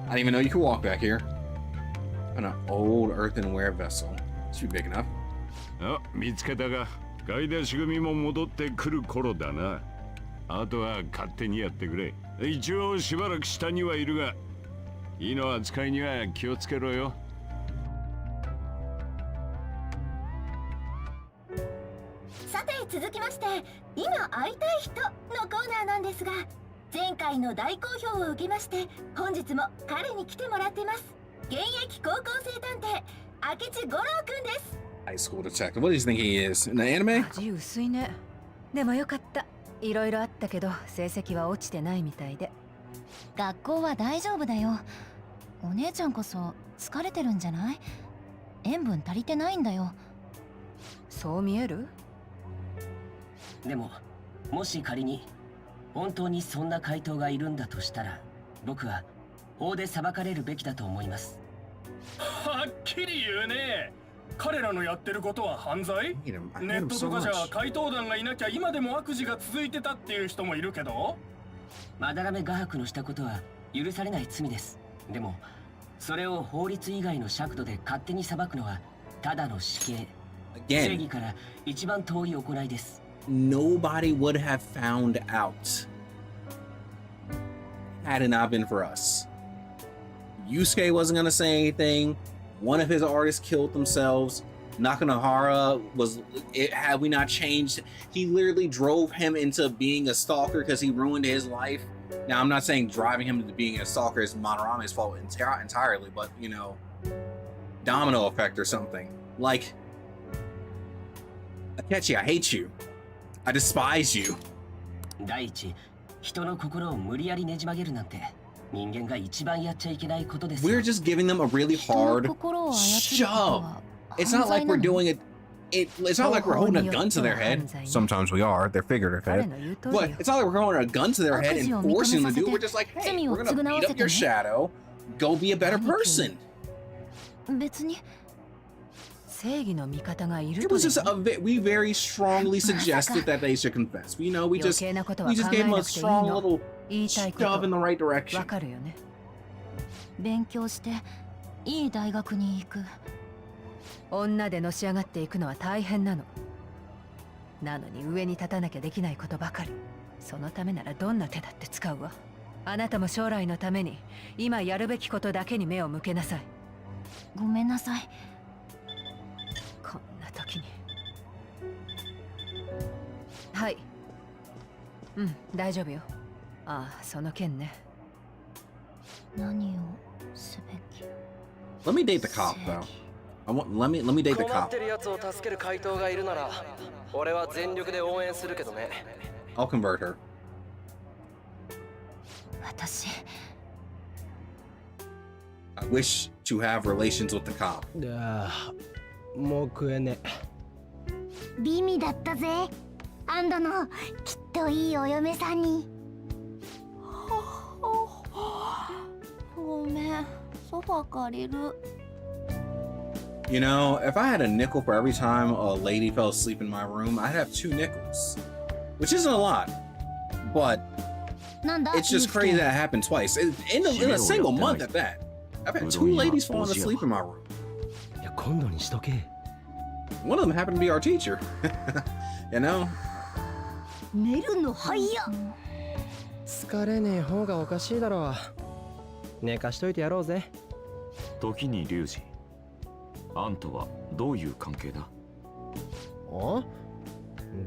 I didn't even know you could walk back here. An old earthenware vessel. Should be big enough. あ、見つけたが、買い出し組も戻ってくる頃だな。あとは勝手にやってくれ。一応しばらく下にはいるが、火の扱いには気をつけろよ。さて続きまして、今会いたい人のコーナーなんですが、前回の大好評を受けまして本日も彼に来てもらってます。現役高校生探偵明智五郎くんです。 High school detective. What do you think he is? In the anime? 味薄いね。でもよかった。いろいろあったけど成績は落ちてないみたいで。学校は大丈夫だよ。お姉ちゃんこそ疲れてるんじゃない？塩分足りてないんだよ。そう見える？でももし仮に本当にそんな回答がいるんだとしたら、僕は法で裁かれるべきだと思います。はっきり言うね。彼らのやってることは犯罪？ネットとかじゃ怪盗団がいなきゃ今でも悪事が続いてたっていう人もいるけど、まだらめ画伯のしたことは許されない罪です。でもそれを法律以外の尺度で勝手に裁くのはただの死刑。正義から一番遠い行いです。Nobody would have found out had it not been for us. Yusuke wasn't gonna say anything. One of his artists killed themselves. Nakanohara was, had we not changed, he literally drove him into being a stalker because he ruined his life. Now, I'm not saying driving him into being a stalker is Monorome's fault entirely, but, you know, domino effect or something. Like, Akechi, I hate you. I despise you. 第一、人の心を無理やりねじ曲げるなんて人間が一番やっちゃいけないことです。 We're just giving them a really hard shove. It's not like we're doing it. It's not like we're holding a gun to their head. Sometimes we are. They're figurative head. But it's not like we're holding a gun to their head and forcing them to do it. We're just like, hey, we're gonna beat up your shadow. Go be a better person. 別に。正義の味方がいる It と was で just we very strongly suggested that they should confess. You know, we just gave them a strong little shove in the right わ direction. かるよね。勉強していい大学に行く。女でのし上がっていくのは大変なの。なのに上に立たなきゃできないことばかり。そのためならどんな手だって使うわ。あなたも将来のために今やるべきことだけに目を向けなさい。ごめんなさい。こんな時に。はい。大丈夫よ。ああ、その件ね。何をすべき？ Let me date the cop though. Let me date the 困っ cop. てるやつを助ける怪盗がいるなら、俺は全力で応援するけどね。I'll convert her. 私 I wish to have relations with the cop. もう食えね美味だったぜ。アンドのきっといいお嫁さんに。ごめん、ソファ借りる。You know, if I had a nickel for every time a lady fell asleep in my room, I'd have 2 nickels. Which isn't a lot, but なんだ it's just crazy that it happened twice. In a single month at that. I've had 2 ladies falling asleep in my room. いや、今度にしとけ。 One of them happened to be our teacher. You know? 寝るの早っ。疲れねえ方がおかしいだろう。寝かしといてやろうぜ。時に龍二、あんとはどういう関係だ？あ？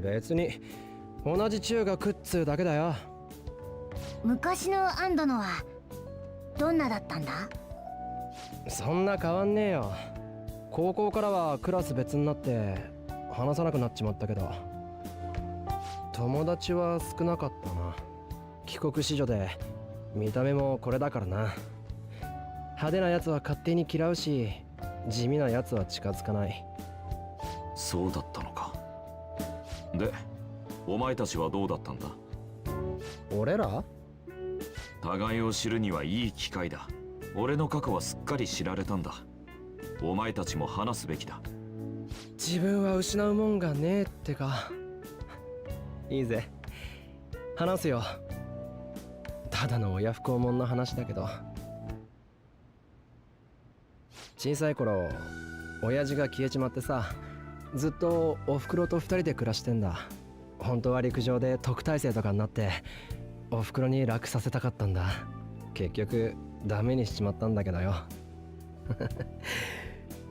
別に同じ中学っつうだけだよ。昔のアンドのはどんなだったんだ？そんな変わんねえよ。高校からはクラス別になって話さなくなっちまったけど、友達は少なかったな。帰国子女で見た目もこれだからな。派手なやつは勝手に嫌うし、地味なやつは近づかない。そうだったのか。で、お前たちはどうだったんだ？俺ら？互いを知るにはいい機会だ。俺の過去はすっかり知られたんだ。お前たちも話すべきだ。自分は失うもんがねえってか。いいぜ、話すよ。ただの親不孝者の話だけど、小さい頃親父が消えちまってさ、ずっとおふくろと2人で暮らしてんだ。本当は陸上で特待生とかになっておふくろに楽させたかったんだ。結局ダメにしちまったんだけどよ。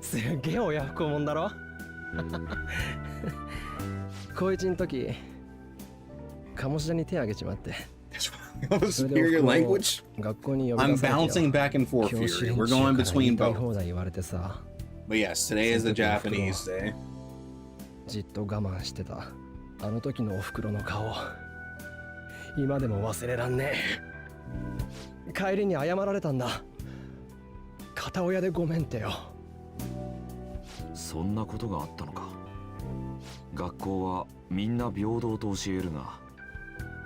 すっげえ親不孝者だろ。高一の時鴨志田に手あげちまって、Superior language? 学校に呼び I'm 出されてよ。 bouncing back and forth 教師 here. 連 We're 中 going から言 between いたい both. 放題言われてさ、 But yes, today is the Japanese day. じっと我慢してたあの時のおふくろの顔、今でも忘れらんねえ。帰りに謝られたんだ。片親でごめんってよ。そんなことがあったのか。学校はみんな平等と教えるが、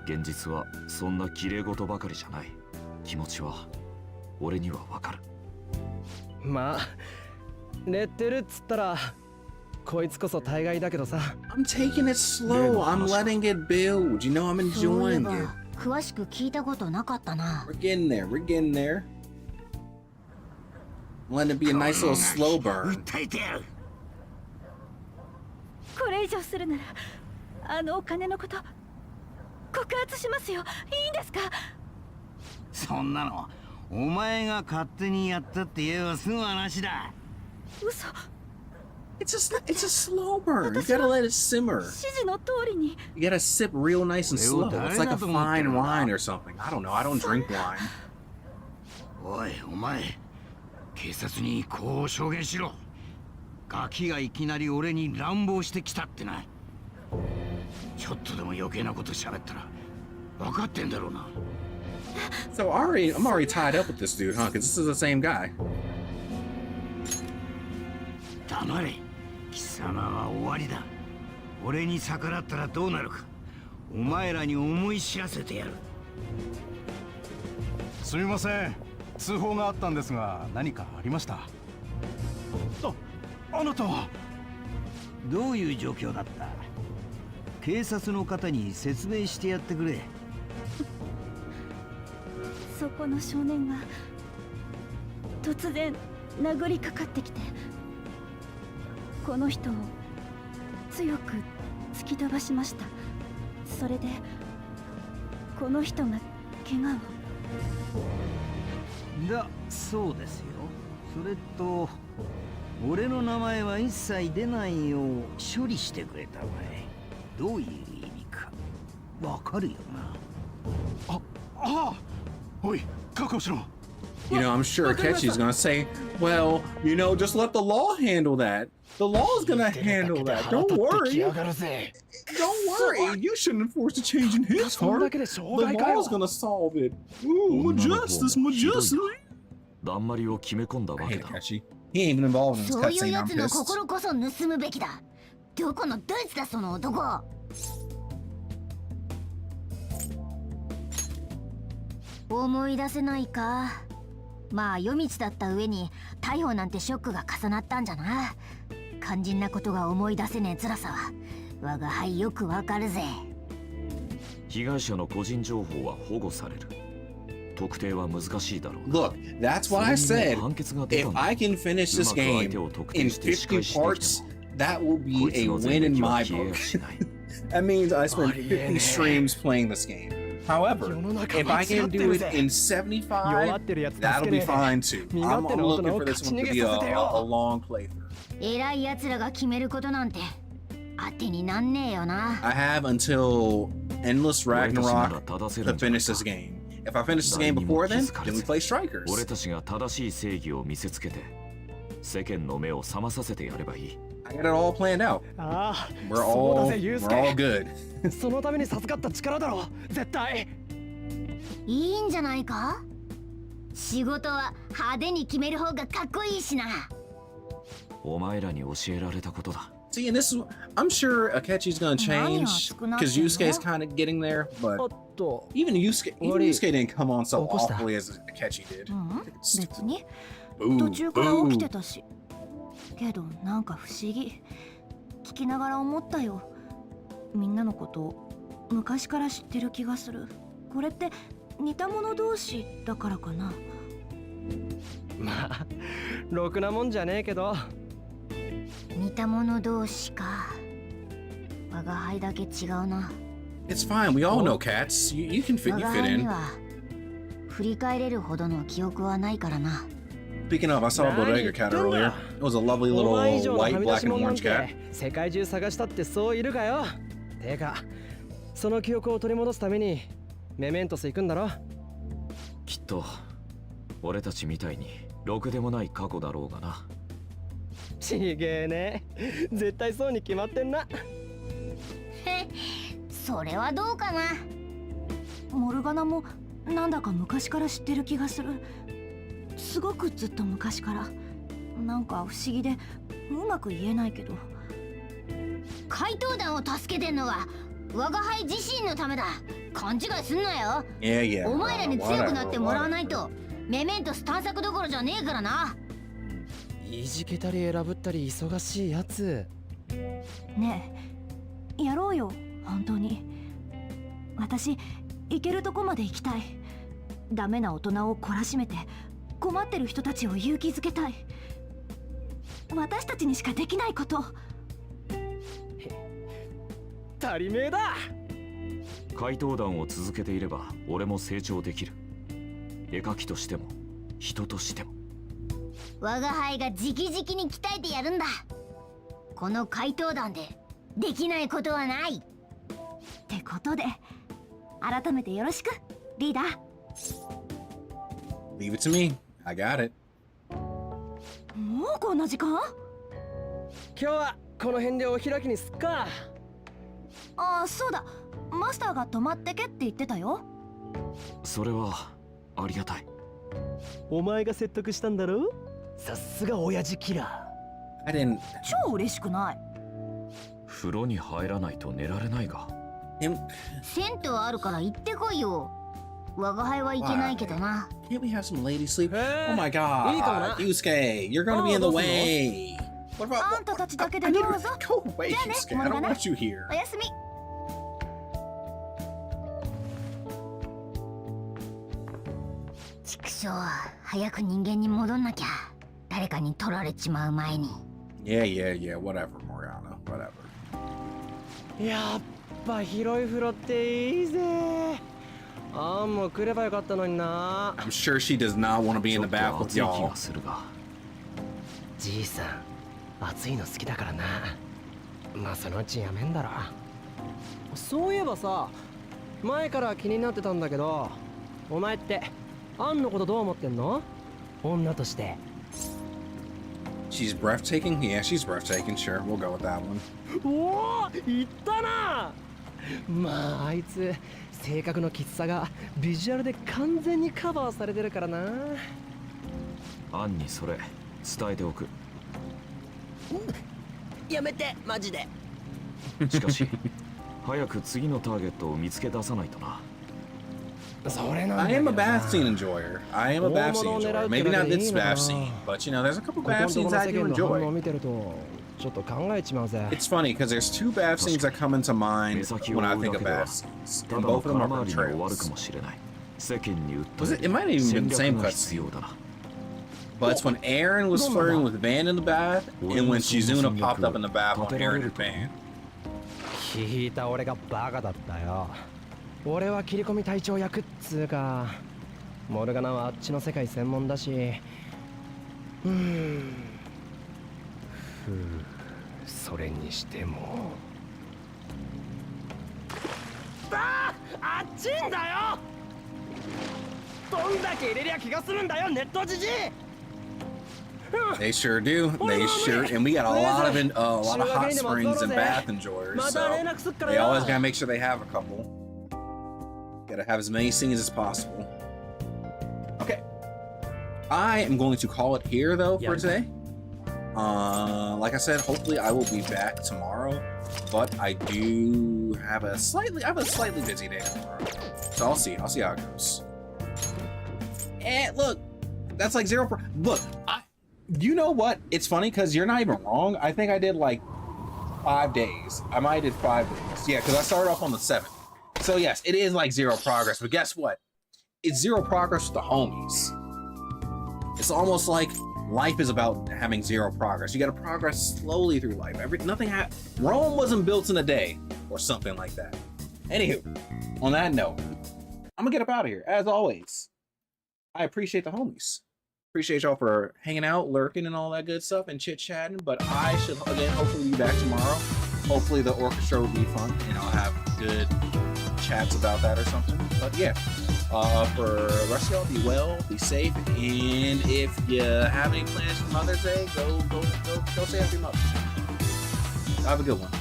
現実はそんな綺麗事ばかりじゃない。気持ちは俺にはわかる。まあレッテルっつったらこいつこそ大概だけどさ。 I'm taking it slow. I'm letting it build. You know, I'm そういえ enjoying ば it. 詳しく聞いたことなかったな。 We're getting there. We're getting there. Letting it be a nice little slow burn. これ以上するならあのお金のこと告発しますよ。いいんですか？そんなのお前が勝手にやったって言えば済む話だ。嘘。 It's a slow burn. You gotta let it simmer. 指示の通りに。 You gotta sip real nice and slow. It's like a fine wine or something. I don't know. I don't drink wine. おいお前、警察にこう証言しろ。ガキがいきなり俺に乱暴してきたってな。ちょっとでも余計なこと喋ったら分かってんだろうな。 So I'm already tied up with this dude, huh? Because this is the same guy. 黙れ。貴様は終わりだ。俺に逆らったらどうなるか、お前らに思い知らせてやる。すみません、通報があったんですが何かありました？あなたは？どういう状況だった？警察の方に説明してやってくれ。そこの少年が突然殴りかかってきて、この人を強く突き飛ばしました。それでこの人が怪我を。だそうですよ。それと俺の名前は一切出ないよう処理してくれたまえ。どういう意味か。わかるよな。おい、確保しろ。 You know, I'm sure Akechi's gonna say, well, you know, just let the law handle that. The law's gonna handle that. Don't worry. Don't worry. You shouldn't enforce a change in his heart. The law's gonna solve it. Ooh, justice, justice. だんまりを決め込んだわ I け hate だ。 Akechi. He ain't even involved in this そういう cutscene. や I'm つの pissed. 心こそ盗むべきだ。どこのドイツだその男。思い出せないか。まあ夜道だった上に逮捕なんてショックが重なったんじゃな。肝心なことが思い出せねえ辛さは我が輩よくわかるぜ。被害者の個人情報は保護される。特定は難しいだろう。 Look, that's what I said. If I can finish this game in 50 parts, that will be a win in my book. That means I spent 50 streams playing this game. However, if I can do it in 75, that'll be fine too. I'm looking for this one to be a long playthrough. 偉い奴らが決めることなんて当てになんねえよな。I have until Endless Ragnarok to finish this game. If I finish this game before then we play Strikers. 俺たちが正しい正義を見せつけて、世間の目を覚まさせてやればいい。I got it all planned out. ああ、 We're そうだ all ぜ、ユ we're ウスケ。 all good. そのために授かった力だろ、絶対。いいんじゃないか。仕事は派手に決める方がかっこいいしな。お前らに教えられたことだ。 See, and this, I'm sure Akechi's gonna change because Yusuke's kind of getting there, お but っと、 even Yusuke didn't come on so 起こした。 awfully as Akechi did. 別に Boo, 途中から起きて boo. たし。けどなんか不思議。聞きながら思ったよ。みんなのことを昔から知ってる気がする。これって似た者同士だからかな。まあ、ろくなもんじゃねえけど。似た者同士か。我が輩だけ違うな。 It's fine. We all know cats. You can fit. 我 You が fit 輩に in. は振り返れるほどの記憶はないからな。 Speaking of, I saw a bodega cat earlier. It was a lovely お little 前以上のは white, み出 black, し and 物なん orange cat. て世界中探したってそういるかよ。てか、その記憶を取り戻すためにメメントス行くんだろ。きっと俺たちみたいにろくでもない過去だろうがな。ちげえね。絶対そうに決まってんな。それはどうかな。モルガナもなんだか昔から知ってる気がする。すごくずっと昔から。なんか不思議でうまく言えないけど。怪盗団を助けてんのは我が輩自身のためだ。勘違いすんなよ。 Yeah, yeah. お前らに強くなってもらわない whatever. とメメントス探索どころじゃねえからな。いじけたり選ぶったり忙しいやつ。ねえ、やろうよ、本当に。私、行けるとこまで行きたい。ダメな大人を懲らしめて、困ってる人たちを勇気づけたい。私たちにしかできないこと。足りめえだ。怪盗団を続けていれば俺も成長できる。絵描きとしても人としても。我が輩が直々に鍛えてやるんだ。この怪盗団でできないことはない。ってことで、改めてよろしく、リーダー。Leave it to me. I got it. もうこんな時間？今日はこの辺でお開きにすっか。ああ、そうだ。マスターが泊まってけって言ってたよ。それはありがたい。お前が説得したんだろ。さすが親父キラ I didn't. 超嬉しくない。風呂に入らないと寝られないが。Him. 銭湯あるから行ってこいよ。我が輩は行けないけどな。 Can't we have some lady sleep? Hey, Oh my God, いいかもな。 Yusuke, you're gonna be in the どうすんの？ way. What about? あんたたちだけで I ど need うぞ。 to go away, じゃあね、 Yusuke. モ I ルガ don't ナ。 want you here. おやすみ。畜生、早く人間に戻んなきゃ。誰かに取られちまう前に。Yeah, yeah, yeah. Whatever, Morgana. Whatever. やっぱ広い風呂っていいぜ。あんも来ればよかったのにな。 I'm sure she does not want to be ち in ょ the っ bath と with 暑い気 y'all. がするが。じいさん、暑いの好きだからな。まあそのうちやめんだろ。そういえばさ、前から気になってたんだけど、お前ってアンのことどう思ってんの？女として。She's breathtaking? Yeah, she's breathtaking. Sure, we'll go with that one. おお、言ったな。まああいつ性格のきつさがビジュアルで完全にカバーされてるからな。アンにそれ伝えておく。やめてマジで。しかし早く次のターゲットを見つけ出さないとな。それなんだ I け am ど a さ bath scene enjoyer. I am a bath scene enjoyer. Maybe not this bath scene, but you know, there's a couple ここ bath のとこ scenes ろ I 世 do 間の反応を enjoy. 見てるとちょっと考えちまうぜ。 It's funny because there's two bath scenes that come into mind 目先を when I 追う think だ of けでは bath scenes, た and だの both of them 空 are 回り from に終わる trailers. かもしれない。世間に Was 訴 it? え It might have even been the 戦 same 略が必 cutscene. 要だな。 But it's when Aaron was flirting with Van in the bath, and when Shizuna popped up in the bath on Aaron and Van. 聞いた俺がバカだったよ。俺は切り込み隊長役っつうか、モルガナはあっちの世界専門だし、それにしてもあっちんだよ。どんだけ入れりゃ気がするんだよ、ネットじじい。 They sure do. They sure, and we got a lot of hot springs and bath enjoyers. So they always gotta make sure they have a couple. Gotta have as many scenes as possible. Okay, I am going to call it here though for today. Like I said, hopefully I will be back tomorrow, but I do have a slightly busy day tomorrow. So I'll see how it goes. And look, that's like look. You know what? It's funny because you're not even wrong. I think I did like 5 days. I might have did 5 days. Yeah, because I started off on the 7th. So yes, it is like 0 progress. But guess what? It's 0 progress with the homies. It's almost like life is about having 0 progress. You got to progress slowly through life. Rome wasn't built in a day or something like that. Anywho, on that note, I'm gonna get up out of here. As always, I appreciate the homies. Appreciate y'all for hanging out, lurking, and all that good stuff, and chit-chatting. But I should, again, hopefully be back tomorrow. Hopefully the orchestra will be fun, and I'll have good chats about that or something. But yeah, for the rest of y'all, be well, be safe, and if you have any plans for Mother's Day, go say happy Mother's Day. Have a good one.